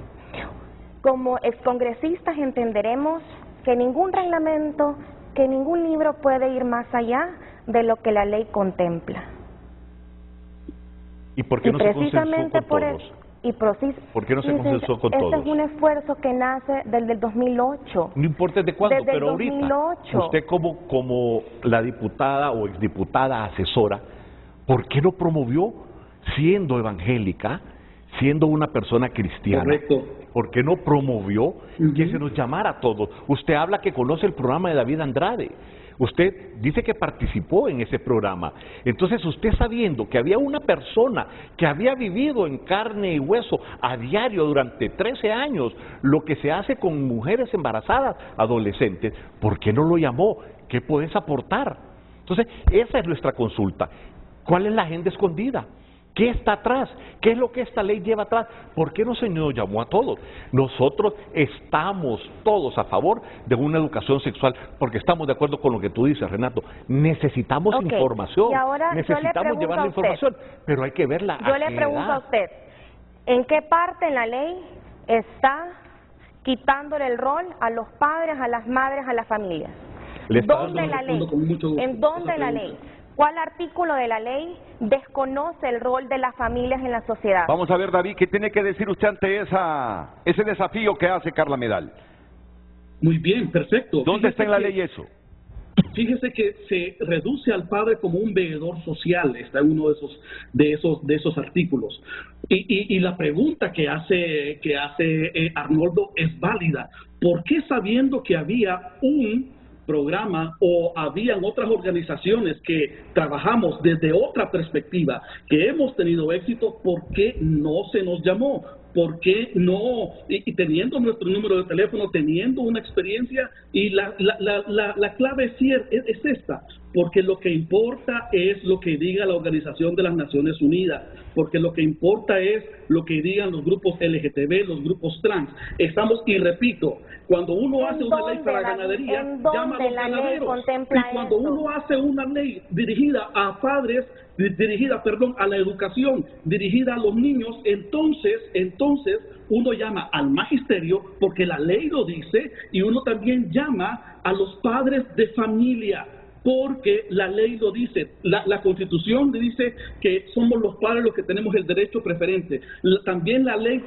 Como excongresistas entenderemos que ningún reglamento, que ningún libro puede ir más allá de lo que la ley contempla. ¿Y por qué no se consensuó con todos? ¿Por qué no se consensuó con todos? Este es un esfuerzo que nace desde el 2008. No importa desde cuándo, desde pero el 2008. Ahorita, usted como la diputada o exdiputada asesora, ¿por qué no promovió, siendo evangélica, siendo una persona cristiana? Correcto. ¿Por qué no promovió que se nos llamara a todos? Usted habla que conoce el programa de David Andrade. Usted dice que participó en ese programa. Entonces, usted sabiendo que había una persona que había vivido en carne y hueso a diario durante 13 años lo que se hace con mujeres embarazadas, adolescentes, ¿por qué no lo llamó? ¿Qué puedes aportar? Entonces, esa es nuestra consulta. ¿Cuál es la agenda escondida? ¿Qué está atrás? ¿Qué es lo que esta ley lleva atrás? ¿Por qué no se nos llamó a todos? Nosotros estamos todos a favor de una educación sexual, porque estamos de acuerdo con lo que tú dices, Renato. Necesitamos información, y ahora necesitamos llevar la información, pero hay que verla. Yo le pregunto a usted, ¿en qué parte en la ley está quitándole el rol a los padres, a las madres, a las familias? ¿Dónde la ley? ¿En dónde la ley? ¿Cuál artículo de la ley desconoce el rol de las familias en la sociedad? Vamos a ver, David, ¿qué tiene que decir usted ante ese desafío que hace Carla Medal? Muy bien, perfecto. ¿Dónde está en la ley eso? Fíjese que se reduce al padre como un veedor social, está en uno de esos artículos. Y la pregunta que hace Arnoldo es válida. ¿Por qué, sabiendo que había un programa o habían otras organizaciones que trabajamos desde otra perspectiva, que hemos tenido éxito, por qué no se nos llamó? ¿Por qué no? Y teniendo nuestro número de teléfono, teniendo una experiencia, y la clave es esta, porque lo que importa es lo que diga la Organización de las Naciones Unidas, porque lo que importa es lo que digan los grupos LGTB, los grupos trans. Y repito, cuando uno hace una ley para ganadería, llama a los ganaderos. Y cuando uno hace una ley dirigida a padres, dirigida a la educación, dirigida a los niños, entonces uno llama al magisterio, porque la ley lo dice, y uno también llama a los padres de familia. porque la ley lo dice, la Constitución dice que somos los padres los que tenemos el derecho preferente. También la ley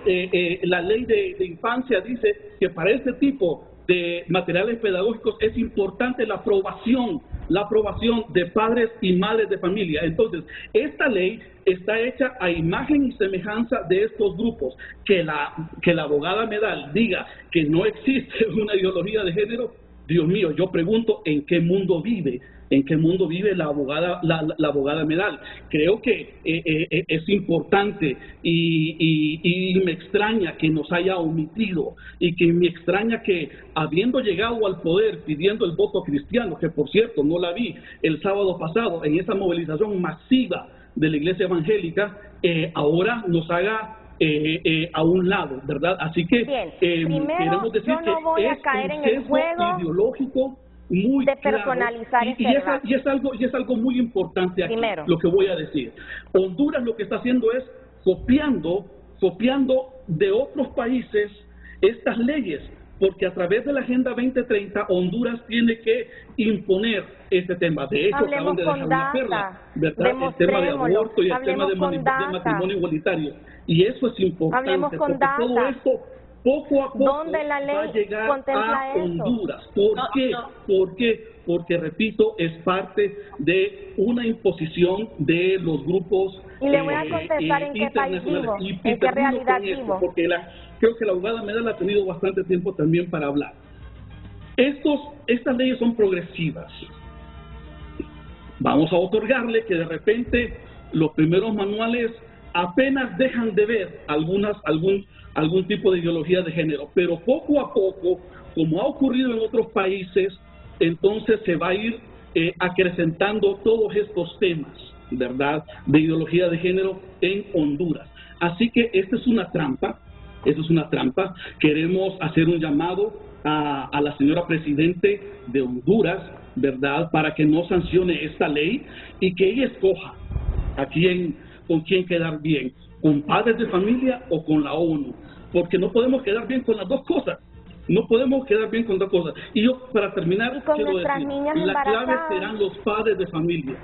de infancia dice que para este tipo de materiales pedagógicos es importante la aprobación de padres y madres de familia. Entonces, esta ley está hecha a imagen y semejanza de estos grupos. Que la abogada Medal diga que no existe una ideología de género, Dios mío, yo pregunto en qué mundo vive. ¿En qué mundo vive la abogada Medal? Creo que es importante y me extraña que nos haya omitido, y que me extraña que, habiendo llegado al poder pidiendo el voto cristiano, que por cierto no la vi el sábado pasado en esa movilización masiva de la iglesia evangélica, ahora nos haga a un lado, ¿verdad? Así que queremos decir yo no voy a caer en el juego ideológico muy de personalizar claro. Y es algo muy importante aquí. Primero, lo que voy a decir. Honduras lo que está haciendo es copiando de otros países estas leyes, porque a través de la Agenda 2030 Honduras tiene que imponer este tema. De hecho, acaban de dejar una perla, ¿verdad? El tema de aborto y el tema de matrimonio igualitario. Y eso es importante, porque todo esto poco a poco la ley va a llegar a Honduras. ¿Por qué? Porque, repito, es parte de una imposición de los grupos y le voy a contestar en qué país vivo, en qué realidad vivo. Porque creo que la abogada Medal ha tenido bastante tiempo también para hablar. Estas leyes son progresivas. Vamos a otorgarle que de repente los primeros manuales apenas dejan de ver algún tipo de ideología de género, pero poco a poco, como ha ocurrido en otros países, entonces se va a ir acrecentando todos estos temas, ¿verdad?, de ideología de género en Honduras. Así que esta es una trampa, Queremos hacer un llamado a la señora Presidente de Honduras, ¿verdad?, para que no sancione esta ley y que ella escoja con quién quedar bien, con padres de familia o con la ONU, porque no podemos quedar bien con las dos cosas. Y yo, para terminar, quiero decir, la clave serán los padres de familia.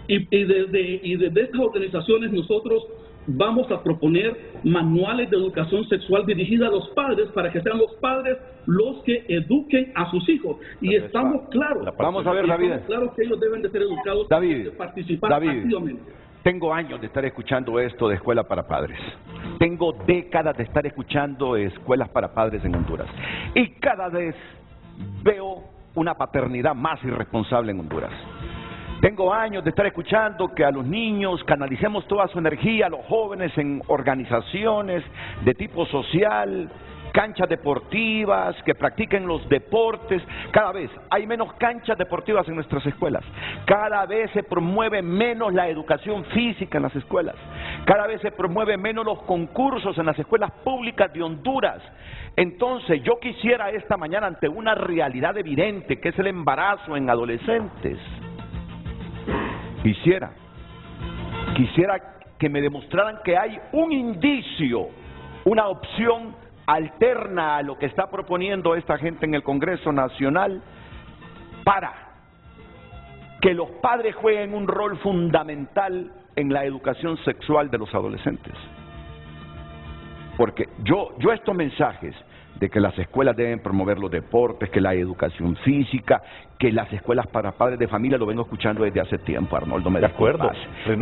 Y desde estas organizaciones nosotros vamos a proponer manuales de educación sexual dirigida a los padres, para que sean los padres los que eduquen a sus hijos. Y estamos claros. Vamos a ver, David. Estamos claros que ellos deben de ser educados, de participar activamente. Tengo años de estar escuchando esto de escuela para padres. Tengo décadas de estar escuchando escuelas para padres en Honduras. Y cada vez veo una paternidad más irresponsable en Honduras. Tengo años de estar escuchando que a los niños canalicemos toda su energía, a los jóvenes en organizaciones de tipo social, canchas deportivas, que practiquen los deportes. Cada vez hay menos canchas deportivas en nuestras escuelas. Cada vez se promueve menos la educación física en las escuelas. Cada vez se promueve menos los concursos en las escuelas públicas de Honduras. Entonces, yo quisiera esta mañana, ante una realidad evidente que es el embarazo en adolescentes, quisiera que me demostraran que hay un indicio, una opción alterna a lo que está proponiendo esta gente en el Congreso Nacional, para que los padres jueguen un rol fundamental en la educación sexual de los adolescentes. Porque yo estos mensajes de que las escuelas deben promover los deportes, que la educación física, que las escuelas para padres de familia, lo vengo escuchando desde hace tiempo, Arnoldo, me disculpas.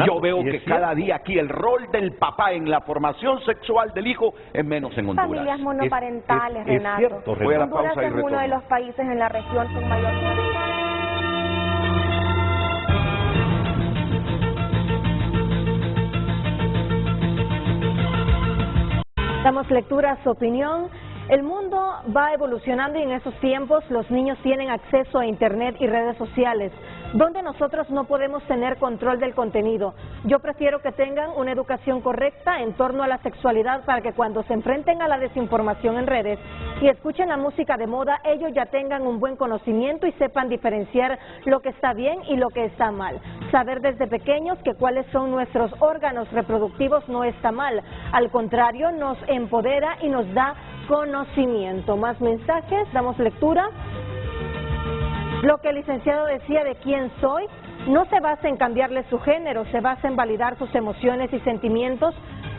Yo veo que cada día aquí el rol del papá en la formación sexual del hijo es menos en Honduras. Familias monoparentales, Renato. Es cierto, Voy a la pausa y retorno. Es uno de los países en la región con mayor... Damos lectura a su opinión. El mundo va evolucionando y en esos tiempos los niños tienen acceso a Internet y redes sociales, donde nosotros no podemos tener control del contenido. Yo prefiero que tengan una educación correcta en torno a la sexualidad, para que cuando se enfrenten a la desinformación en redes y escuchen la música de moda, ellos ya tengan un buen conocimiento y sepan diferenciar lo que está bien y lo que está mal. Saber desde pequeños que cuáles son nuestros órganos reproductivos no está mal, al contrario, nos empodera y nos da conocimiento. Más mensajes, damos lectura. Lo que el licenciado decía de quién soy no se basa en cambiarle su género, se basa en validar sus emociones y sentimientos.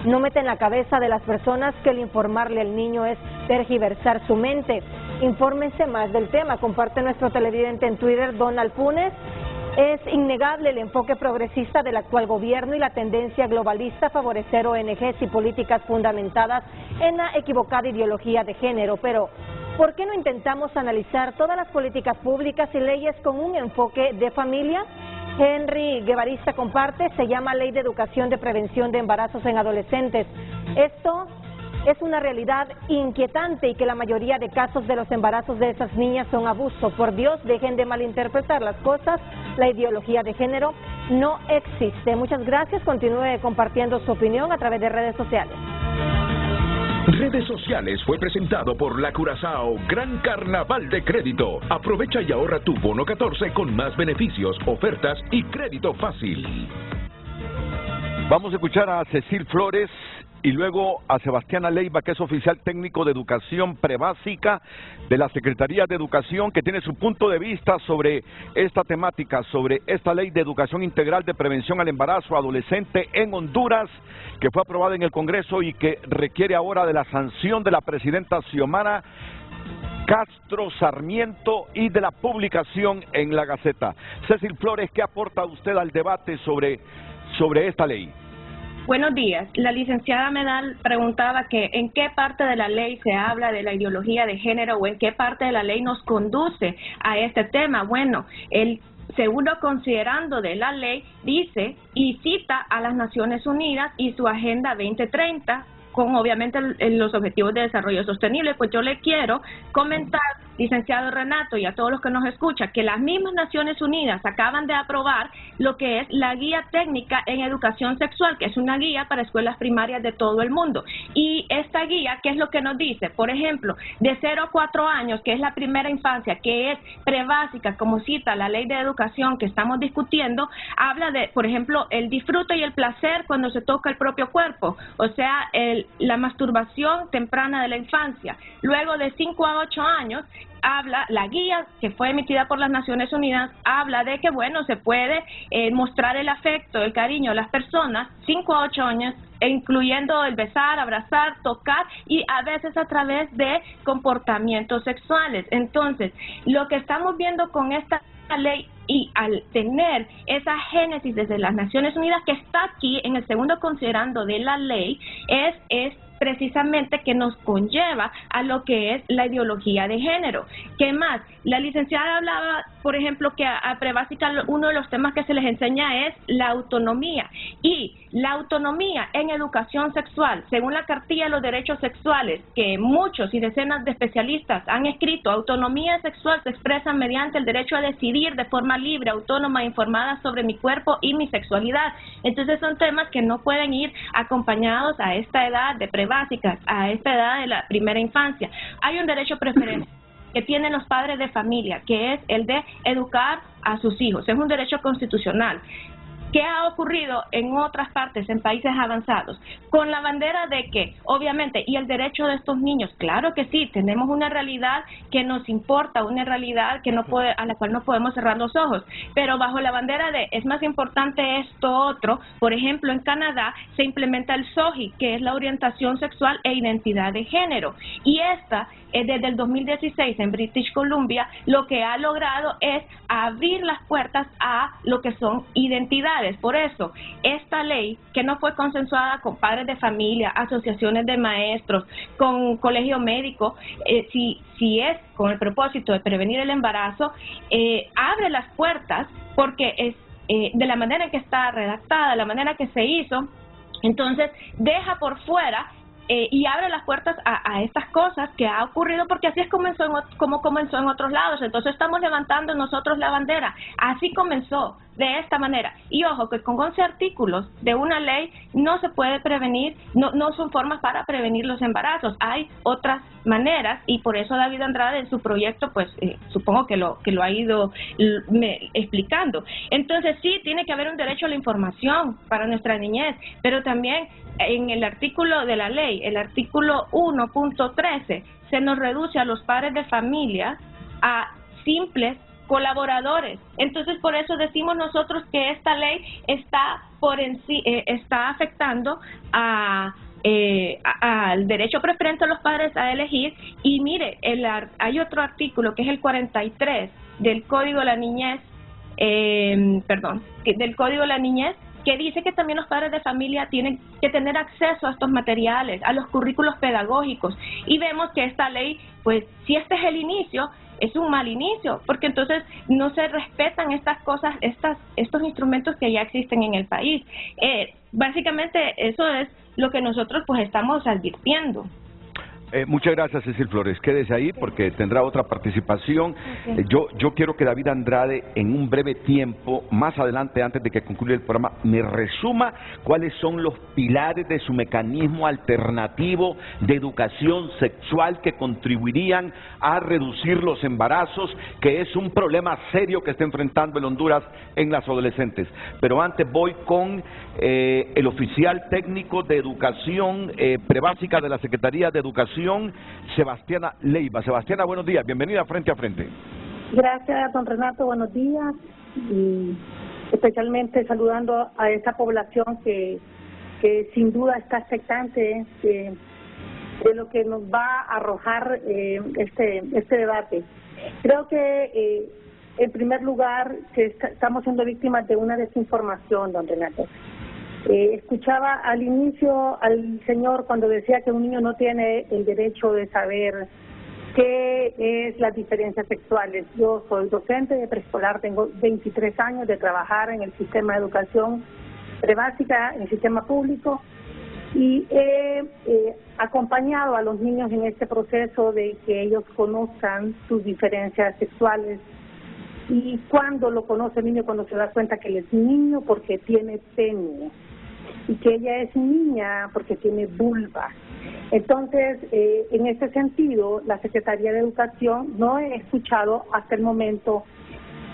No mete en la cabeza de las personas que el informarle al niño es tergiversar su mente. Infórmense más del tema, comparte nuestro televidente en Twitter, Donald Funes. Es innegable el enfoque progresista del actual gobierno y la tendencia globalista a favorecer ONGs y políticas fundamentadas en la equivocada ideología de género, pero ¿por qué no intentamos analizar todas las políticas públicas y leyes con un enfoque de familia? Henry Guevarista comparte, se llama Ley de Educación de Prevención de Embarazos en Adolescentes. Esto es una realidad inquietante y que la mayoría de casos de los embarazos de esas niñas son abuso. Por Dios, dejen de malinterpretar las cosas, la ideología de género no existe. Muchas gracias, continúe compartiendo su opinión a través de redes sociales. Redes Sociales fue presentado por La Curazao Gran Carnaval de Crédito. Aprovecha y ahorra tu bono 14 con más beneficios, ofertas y crédito fácil. Vamos a escuchar a Cecil Flores y luego a Sebastián Leiva, que es oficial técnico de educación prebásica de la Secretaría de Educación, que tiene su punto de vista sobre esta temática, sobre esta ley de educación integral de prevención al embarazo adolescente en Honduras, que fue aprobada en el Congreso y que requiere ahora de la sanción de la presidenta Xiomara Castro Sarmiento y de la publicación en la Gaceta. Cecil Flores, ¿qué aporta usted al debate sobre esta ley? Buenos días. La licenciada Medal preguntaba que en qué parte de la ley se habla de la ideología de género o en qué parte de la ley nos conduce a este tema. Bueno, el segundo considerando de la ley dice y cita a las Naciones Unidas y su Agenda 2030 con obviamente los Objetivos de Desarrollo Sostenible. Pues yo le quiero comentar, licenciado Renato, y a todos los que nos escuchan, que las mismas Naciones Unidas acaban de aprobar lo que es la Guía Técnica en Educación Sexual, que es una guía para escuelas primarias de todo el mundo. Y esta guía, ¿qué es lo que nos dice? Por ejemplo, de 0 a 4 años, que es la primera infancia, que es prebásica, como cita la Ley de Educación que estamos discutiendo, habla de, por ejemplo, el disfrute y el placer cuando se toca el propio cuerpo, o sea, la masturbación temprana de la infancia. Luego de 5 a 8 años, habla, la guía que fue emitida por las Naciones Unidas, habla de que, bueno, se puede mostrar el afecto, el cariño a las personas, 5 a 8 años, incluyendo el besar, abrazar, tocar y a veces a través de comportamientos sexuales. Entonces, lo que estamos viendo con esta ley y al tener esa génesis desde las Naciones Unidas que está aquí en el segundo considerando de la ley, es precisamente que nos conlleva a lo que es la ideología de género. ¿Qué más? La licenciada hablaba, por ejemplo, que a prebásica uno de los temas que se les enseña es la autonomía. Y la autonomía en educación sexual, según la Cartilla de los Derechos Sexuales, que muchos y decenas de especialistas han escrito, autonomía sexual se expresa mediante el derecho a decidir de forma libre, autónoma e informada sobre mi cuerpo y mi sexualidad. Entonces son temas que no pueden ir acompañados a esta edad de prebásicas, a esta edad de la primera infancia. Hay un derecho preferente que tienen los padres de familia, que es el de educar a sus hijos. Es un derecho constitucional. ¿Qué ha ocurrido en otras partes, en países avanzados? Con la bandera de que, obviamente, y el derecho de estos niños, claro que sí, tenemos una realidad que nos importa, una realidad que a la cual no podemos cerrar los ojos, pero bajo la bandera de es más importante esto otro, por ejemplo, en Canadá se implementa el SOGI, que es la orientación sexual e identidad de género, y esta, desde el 2016 en British Columbia, lo que ha logrado es abrir las puertas a lo que son identidades. Por eso, esta ley, que no fue consensuada con padres de familia, asociaciones de maestros, con colegio médico, si es con el propósito de prevenir el embarazo, abre las puertas porque es de la manera en que está redactada, la manera que se hizo, entonces deja por fuera y abre las puertas a estas cosas que ha ocurrido, porque así es como comenzó en otros lados. Entonces estamos levantando nosotros la bandera. Así comenzó, de esta manera. Y ojo, que con 11 artículos de una ley no se puede prevenir, no son formas para prevenir los embarazos. Hay otras maneras, y por eso David Andrade en su proyecto, pues supongo que lo ha ido explicando. Entonces sí, tiene que haber un derecho a la información para nuestra niñez, pero también en el artículo de la ley, el artículo 1.13, se nos reduce a los padres de familia a simples colaboradores. Entonces, por eso decimos nosotros que esta ley está está afectando al derecho preferente de los padres a elegir. Y mire, hay otro artículo que es el 43 del Código de la Niñez, del Código de la Niñez, que dice que también los padres de familia tienen que tener acceso a estos materiales, a los currículos pedagógicos. Y vemos que esta ley, pues, si este es el inicio, es un mal inicio, porque entonces no se respetan estas cosas, estos instrumentos que ya existen en el país. Básicamente eso es lo que nosotros pues estamos advirtiendo. Muchas gracias, Cecil Flores. Quédese ahí porque tendrá otra participación. Yo quiero que David Andrade, en un breve tiempo, más adelante, antes de que concluya el programa, me resuma cuáles son los pilares de su mecanismo alternativo de educación sexual que contribuirían a reducir los embarazos, que es un problema serio que está enfrentando el Honduras en las adolescentes. Pero antes voy con el oficial técnico de educación prebásica de la Secretaría de Educación, Sebastiana Leiva. Sebastiana, buenos días, bienvenida a Frente a Frente. Gracias, don Renato, buenos días, y especialmente saludando a esta población que sin duda está expectante de lo que nos va a arrojar este debate. Creo que en primer lugar que estamos siendo víctimas de una desinformación, don Renato. Escuchaba al inicio al señor cuando decía que un niño no tiene el derecho de saber qué es las diferencias sexuales. Yo soy docente de preescolar, tengo 23 años de trabajar en el sistema de educación prebásica, en el sistema público, y he acompañado a los niños en este proceso de que ellos conozcan sus diferencias sexuales. Y cuando lo conoce el niño, cuando se da cuenta que él es niño porque tiene pene y que ella es niña porque tiene vulva. Entonces, en este sentido, la Secretaría de Educación no he escuchado hasta el momento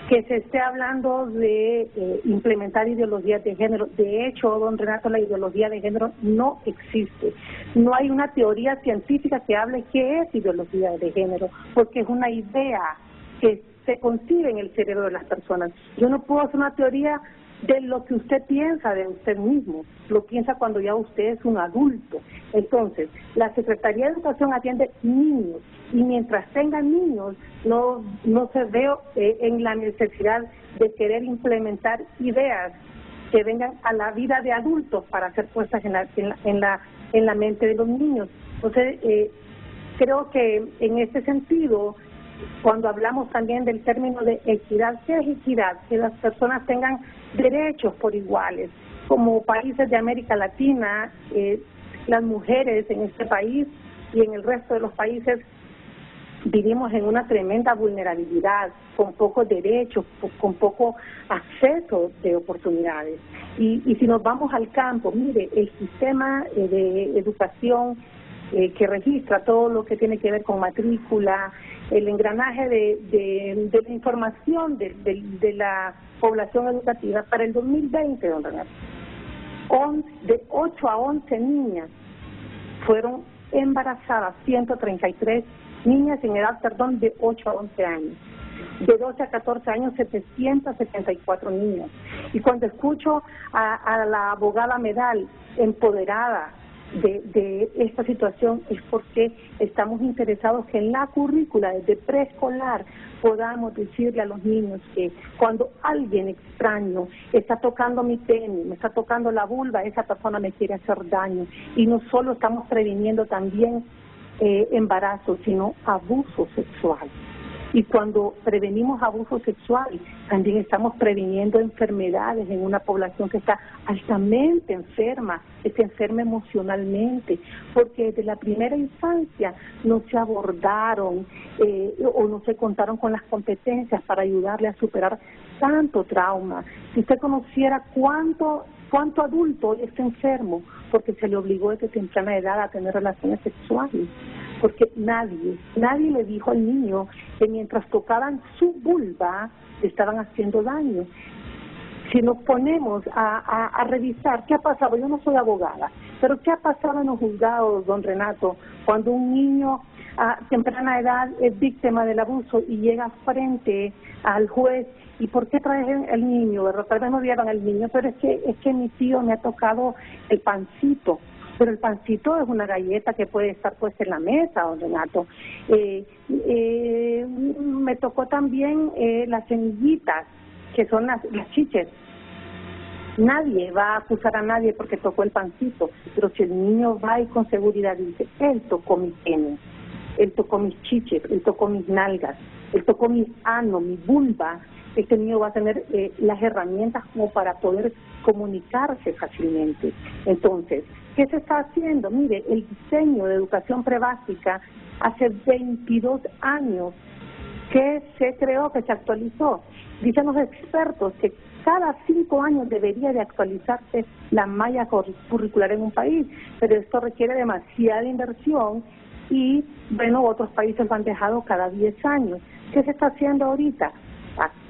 que se esté hablando de implementar ideologías de género. De hecho, don Renato, la ideología de género no existe. No hay una teoría científica que hable qué es ideología de género, porque es una idea que se concibe en el cerebro de las personas. Yo no puedo hacer una teoría de lo que usted piensa de usted mismo, lo piensa cuando ya usted es un adulto. Entonces, la Secretaría de Educación atiende niños, y mientras tengan niños, no se ve en la necesidad de querer implementar ideas que vengan a la vida de adultos para ser puestas en la mente de los niños. Entonces, creo que en este sentido, cuando hablamos también del término de equidad, ¿qué es equidad? Que las personas tengan derechos por iguales. Como países de América Latina, las mujeres en este país y en el resto de los países vivimos en una tremenda vulnerabilidad, con pocos derechos, con poco acceso de oportunidades. Y si nos vamos al campo, mire, el sistema de educación que registra todo lo que tiene que ver con matrícula, el engranaje de la información de la población educativa para el 2020, don Renato. De 8 a 11 niñas fueron embarazadas, 133 niñas en edad, de 8 a 11 años. De 12 a 14 años, 774 niñas. Y cuando escucho a la abogada Medal empoderada de esta situación, es porque estamos interesados que en la currícula desde preescolar podamos decirle a los niños que cuando alguien extraño está tocando mi pene, me está tocando la vulva, esa persona me quiere hacer daño. Y no solo estamos previniendo también embarazo, sino abuso sexual. Y cuando prevenimos abuso sexual, también estamos previniendo enfermedades en una población que está altamente enferma, que se enferma emocionalmente, porque desde la primera infancia no se abordaron o no se contaron con las competencias para ayudarle a superar tanto trauma. Si usted conociera cuánto adulto está enfermo porque se le obligó desde temprana edad a tener relaciones sexuales, porque nadie le dijo al niño que mientras tocaban su vulva le estaban haciendo daño. Si nos ponemos a revisar qué ha pasado, yo no soy abogada, pero qué ha pasado en los juzgados, don Renato, Cuando un niño a temprana edad es víctima del abuso y llega frente al juez, ¿y por qué traes el niño? ¿Verdad? Tal vez no dieron el niño, pero es que mi tío me ha tocado el pancito. Pero el pancito es una galleta que puede estar puesta en la mesa, don Renato. Me tocó también las semillitas, que son las chiches. Nadie va a acusar a nadie porque tocó el pancito, pero si el niño va y con seguridad dice, él tocó mi pene, él tocó mis chiches, él tocó mis nalgas, él tocó mi ano, mi vulva, este niño va a tener las herramientas como para poder comunicarse fácilmente. Entonces, ¿qué se está haciendo? Mire, el diseño de educación prebásica hace 22 años que se creó, que se actualizó. Dicen los expertos que cada 5 años debería de actualizarse la malla curricular en un país, pero esto requiere demasiada inversión y, bueno, otros países lo han dejado cada 10 años. ¿Qué se está haciendo ahorita?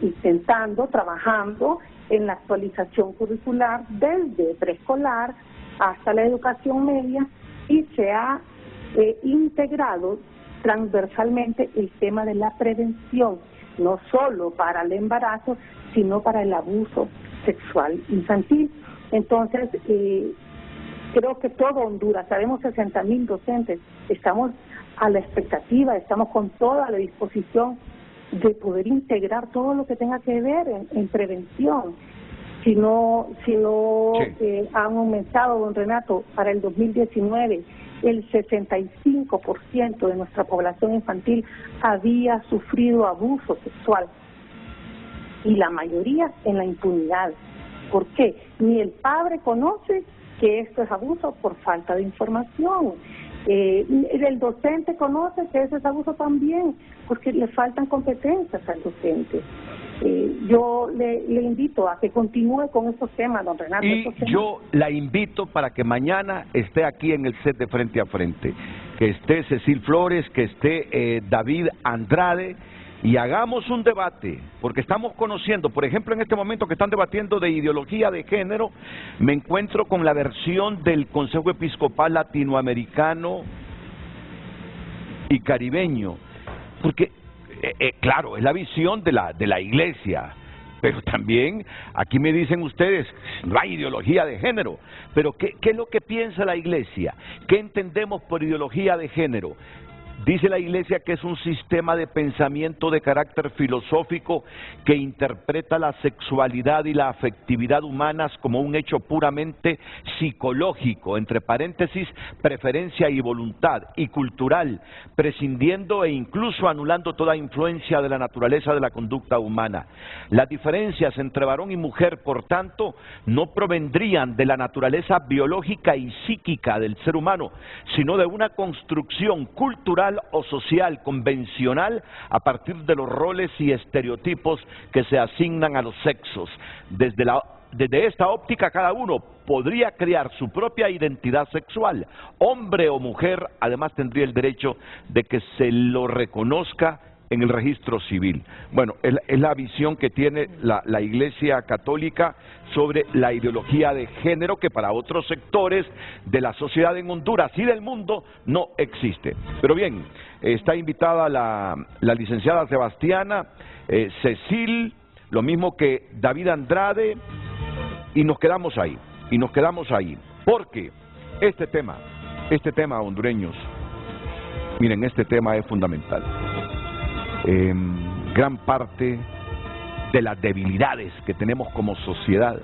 Intentando, trabajando en la actualización curricular desde preescolar hasta la educación media y se ha integrado transversalmente el tema de la prevención, no solo para el embarazo, sino para el abuso sexual infantil. Entonces, creo que todo Honduras, sabemos 60,000 docentes, estamos a la expectativa, estamos con toda la disposición de poder integrar todo lo que tenga que ver en prevención. Si no han aumentado, don Renato, para el 2019, el 65% de nuestra población infantil había sufrido abuso sexual y la mayoría en la impunidad. ¿Por qué? Ni el padre conoce que esto es abuso por falta de información. El docente conoce que eso es abuso también, porque le faltan competencias al docente. Yo le invito a que continúe con estos temas, don Renato. Y yo la invito para que mañana esté aquí en el set de Frente a Frente, que esté Cecil Flores, que esté David Andrade, y hagamos un debate, porque estamos conociendo, por ejemplo, en este momento que están debatiendo de ideología de género, me encuentro con la versión del Consejo Episcopal Latinoamericano y Caribeño, porque, claro, es la visión de la Iglesia, pero también, aquí me dicen ustedes, no hay ideología de género, pero ¿qué es lo que piensa la Iglesia? ¿Qué entendemos por ideología de género? Dice la Iglesia que es un sistema de pensamiento de carácter filosófico que interpreta la sexualidad y la afectividad humanas como un hecho puramente psicológico, entre paréntesis, preferencia y voluntad, y cultural, prescindiendo e incluso anulando toda influencia de la naturaleza de la conducta humana. Las diferencias entre varón y mujer, por tanto, no provendrían de la naturaleza biológica y psíquica del ser humano, sino de una construcción cultural o social convencional a partir de los roles y estereotipos que se asignan a los sexos. Desde esta óptica, cada uno podría crear su propia identidad sexual, hombre o mujer. Además tendría el derecho de que se lo reconozca en el registro civil. Bueno, es la visión que tiene la Iglesia Católica sobre la ideología de género, que para otros sectores de la sociedad en Honduras y del mundo no existe. Pero bien, está invitada la licenciada Sebastiana, Cecil, lo mismo que David Andrade, y nos quedamos ahí, porque este tema, hondureños, miren, este tema es fundamental. Gran parte de las debilidades que tenemos como sociedad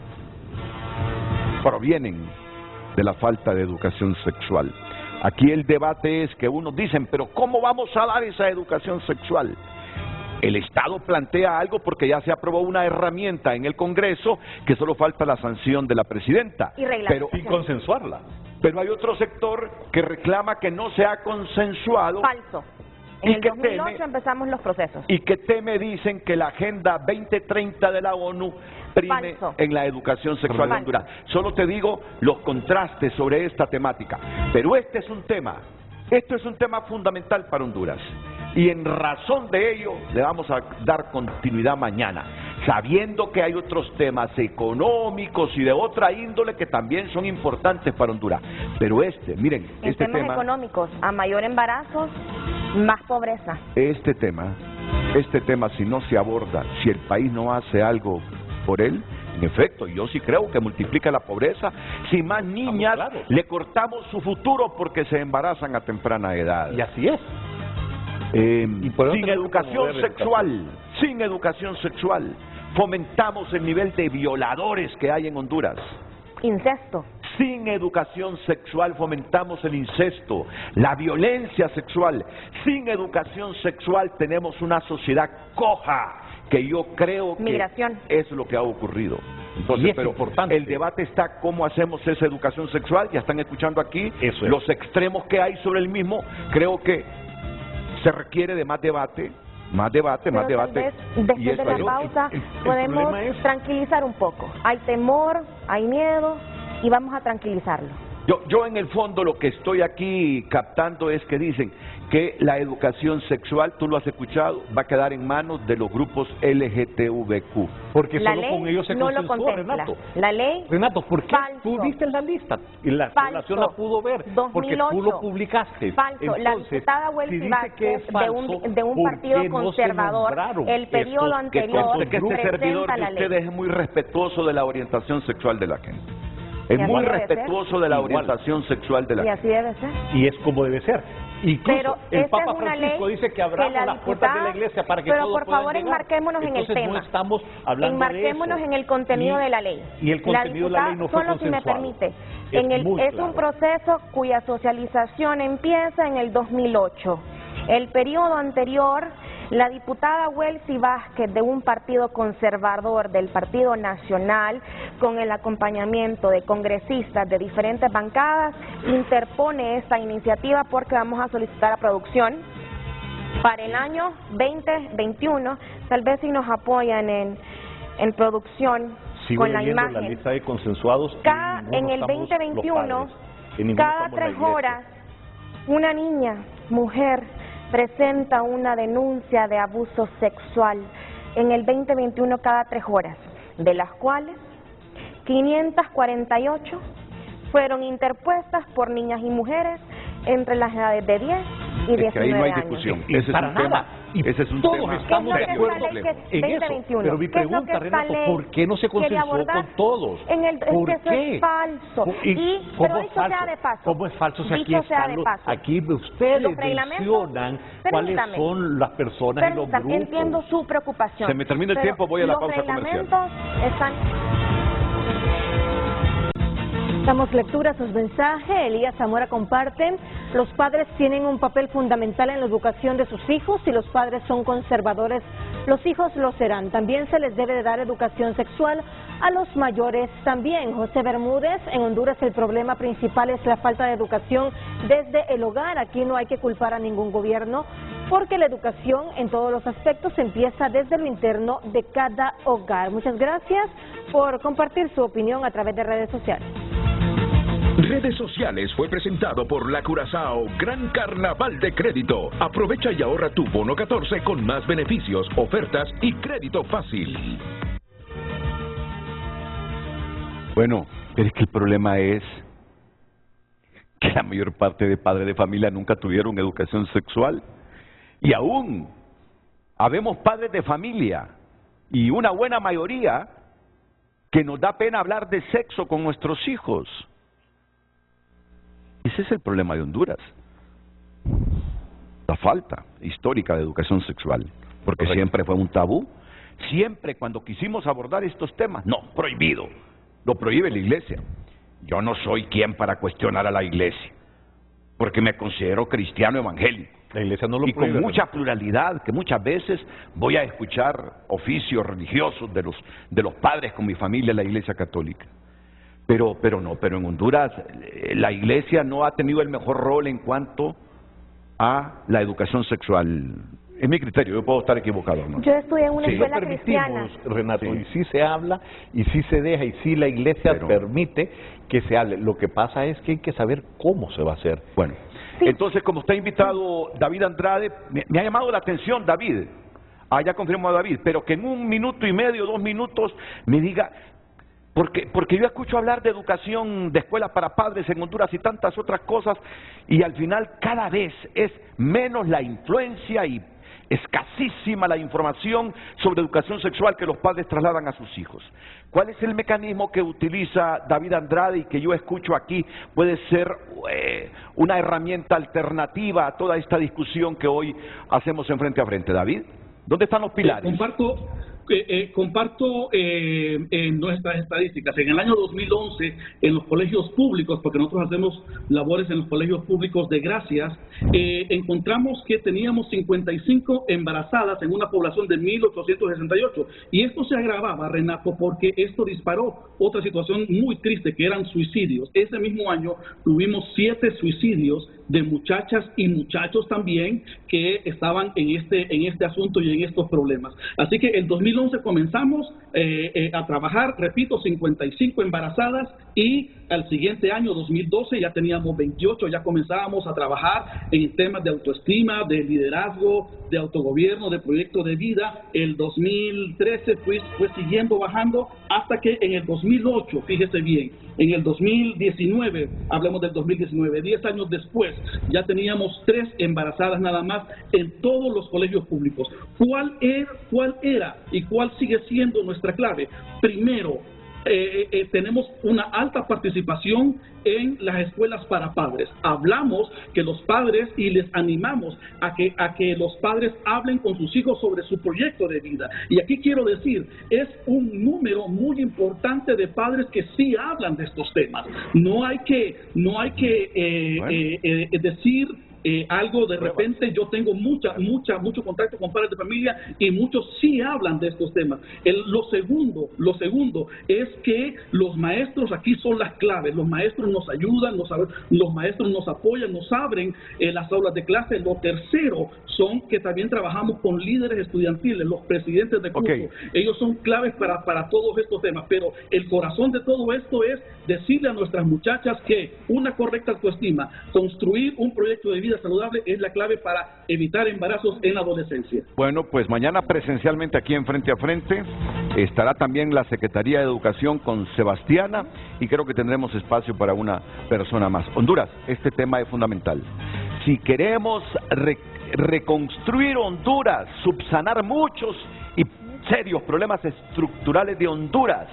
provienen de la falta de educación sexual. Aquí el debate es que unos dicen, pero ¿cómo vamos a dar esa educación sexual? El Estado plantea algo porque ya se aprobó una herramienta en el Congreso que solo falta la sanción de la presidenta, pero sin consensuarla. Pero hay otro sector que reclama que no se ha consensuado. Falso. En el 2008 empezamos los procesos. Y que dicen que la Agenda 2030 de la ONU prime en la educación sexual en Honduras. Solo te digo los contrastes sobre esta temática. Pero esto es un tema fundamental para Honduras. Y en razón de ello le vamos a dar continuidad mañana. sabiendo que hay otros temas económicos y de otra índole que también son importantes para Honduras. Pero miren, en este temas tema económicos, a mayor embarazo, más pobreza. Este tema, si no se aborda, si el país no hace algo por él, en efecto, yo sí creo que multiplica la pobreza. Si más niñas le cortamos su futuro porque se embarazan a temprana edad. Y así es. Sin educación sexual, fomentamos el nivel de violadores que hay en Honduras. Incesto. Sin educación sexual fomentamos el incesto, la violencia sexual. Sin educación sexual tenemos una sociedad coja, que yo creo que es lo que ha ocurrido. Entonces, pero importante. El debate está cómo hacemos esa educación sexual. Ya están escuchando aquí los extremos que hay sobre el mismo. Creo que se requiere de más debate. Después de la pausa podemos tranquilizar un poco. Hay temor, hay miedo y vamos a tranquilizarlo. Yo en el fondo lo que estoy aquí captando es que dicen que la educación sexual, tú lo has escuchado, va a quedar en manos de los grupos LGTBQ. Porque solo con ellos se consensuó, Renato. La ley, Renato, ¿por qué? Tú viste la lista y la población la pudo ver. 2008. Porque tú lo publicaste. Falso. Entonces, la diputada Welsi Vázquez, de un partido conservador, el periodo anterior, que este servidor de ustedes es muy respetuoso de la orientación sexual de la gente. Es muy respetuoso de la orientación sexual de la gente. Y así debe ser. Y es como debe ser. Incluso el Papa es Francisco dice que abramos las puertas de la iglesia para que todos puedan llegar. Pero por favor, enmarquémonos en el tema. No estamos hablando enmarquémonos en el contenido de la ley. Y el contenido de la ley no fue consensuado. Solo si me permite. Es un proceso cuya socialización empieza en el 2008. El periodo anterior, la diputada Welsi Vázquez, de un partido conservador, del Partido Nacional, con el acompañamiento de congresistas de diferentes bancadas, interpone esta iniciativa porque vamos a solicitar a producción para el año 2021, tal vez si nos apoyan en producción. Sigo con la imagen. La lista de consensuados. En el 2021, cada 3 horas, una niña, mujer, presenta una denuncia de abuso sexual. En el 2021 cada 3 horas, de las cuales 548 fueron interpuestas por niñas y mujeres entre las edades de 10 y 19 años. Ahí no hay discusión. Ese es un tema. Ese es un todos tema. Estamos de acuerdo en eso. Pero mi pregunta, Renato, ¿por qué no se consensuó con todos? ¿Por qué? Es falso. Pero dicho sea de paso. ¿Cómo es falso si aquí están aquí ustedes mencionan cuáles son las personas y los grupos? Entiendo su preocupación. Se me termina el tiempo, voy a la pausa comercial. Los reglamentos están... Damos lectura a sus mensajes. Elías Zamora comparte: los padres tienen un papel fundamental en la educación de sus hijos. Si los padres son conservadores, los hijos lo serán. También se les debe de dar educación sexual a los mayores también. José Bermúdez: en Honduras el problema principal es la falta de educación desde el hogar. Aquí no hay que culpar a ningún gobierno, porque la educación en todos los aspectos empieza desde lo interno de cada hogar. Muchas gracias por compartir su opinión a través de redes sociales. Redes Sociales fue presentado por La Curazao Gran Carnaval de Crédito. Aprovecha y ahorra tu bono 14 con más beneficios, ofertas y crédito fácil. Bueno, pero es que el problema es que la mayor parte de padres de familia nunca tuvieron educación sexual. Y aún habemos padres de familia y una buena mayoría que nos da pena hablar de sexo con nuestros hijos. Ese es el problema de Honduras, la falta histórica de educación sexual, porque siempre fue un tabú. Siempre cuando quisimos abordar estos temas, no, prohibido, lo prohíbe la iglesia. Yo no soy quien para cuestionar a la iglesia, porque me considero cristiano evangélico. La iglesia no lo prohíbe, con mucha pluralidad, que muchas veces voy a escuchar oficios religiosos de los padres con mi familia en la iglesia católica. Pero en Honduras la iglesia no ha tenido el mejor rol en cuanto a la educación sexual. Es mi criterio, yo puedo estar equivocado, ¿no? Yo estudié en una escuela cristiana. Renato, y sí se habla, y sí se deja, y sí la iglesia permite que se hable. Lo que pasa es que hay que saber cómo se va a hacer. Bueno, entonces como está invitado David Andrade, me ha llamado la atención, David. ya confirmó a David, pero que en 1 minuto y medio, 2 minutos, me diga, porque yo escucho hablar de educación, de escuelas para padres en Honduras y tantas otras cosas, y al final cada vez es menos la influencia y escasísima la información sobre educación sexual que los padres trasladan a sus hijos. ¿Cuál es el mecanismo que utiliza David Andrade y que yo escucho aquí puede ser una herramienta alternativa a toda esta discusión que hoy hacemos en Frente a Frente? David, ¿dónde están los pilares? Comparto nuestras estadísticas. En el año 2011, en los colegios públicos, porque nosotros hacemos labores en los colegios públicos de Gracias, encontramos que teníamos 55 embarazadas en una población de 1.868. Y esto se agravaba, Renato, porque esto disparó otra situación muy triste, que eran suicidios. Ese mismo año tuvimos 7 suicidios de muchachas y muchachos también que estaban en este asunto y en estos problemas. Así que el 2011 comenzamos a trabajar, repito, 55 embarazadas, y al siguiente año, 2012, ya teníamos 28, ya comenzábamos a trabajar en temas de autoestima, de liderazgo, de autogobierno, de proyecto de vida. El 2013 fue siguiendo bajando hasta que en el 2008, fíjese bien, en el 2019, hablemos del 2019, 10 años después, ya teníamos 3 embarazadas nada más en todos los colegios públicos. ¿Cuál era y cuál sigue siendo nuestra clave? Primero, tenemos una alta participación en las escuelas para padres. Hablamos que los padres, y les animamos a que los padres hablen con sus hijos sobre su proyecto de vida. Y aquí quiero decir, es un número muy importante de padres que sí hablan de estos temas. No hay que decir algo de repente. Yo tengo mucho contacto con padres de familia y muchos sí hablan de estos temas. Lo segundo es que los maestros aquí son las claves. Los maestros nos ayudan, los maestros nos apoyan, nos abren las aulas de clase. Lo tercero son que también trabajamos con líderes estudiantiles, los presidentes de curso. Ellos son claves para todos estos temas, pero el corazón de todo esto es decirle a nuestras muchachas que una correcta autoestima, construir un proyecto de vida saludable es la clave para evitar embarazos en la adolescencia. Bueno, pues mañana presencialmente aquí en Frente a Frente estará también la Secretaría de Educación con Sebastiana, y creo que tendremos espacio para una persona más. Honduras, este tema es fundamental. Si queremos reconstruir Honduras, subsanar muchos y serios problemas estructurales de Honduras,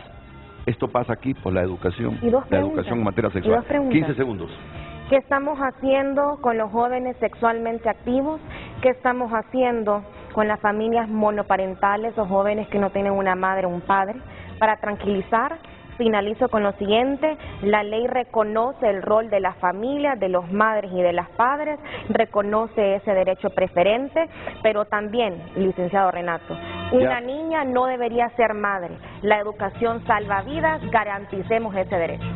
esto pasa aquí por la educación, la educación en materia sexual. 15 segundos. ¿Qué estamos haciendo con los jóvenes sexualmente activos? ¿Qué estamos haciendo con las familias monoparentales o jóvenes que no tienen una madre o un padre? Para tranquilizar, finalizo con lo siguiente: la ley reconoce el rol de las familias, de los madres y de las padres, reconoce ese derecho preferente, pero también, licenciado Renato, una niña no debería ser madre. La educación salva vidas, garanticemos ese derecho.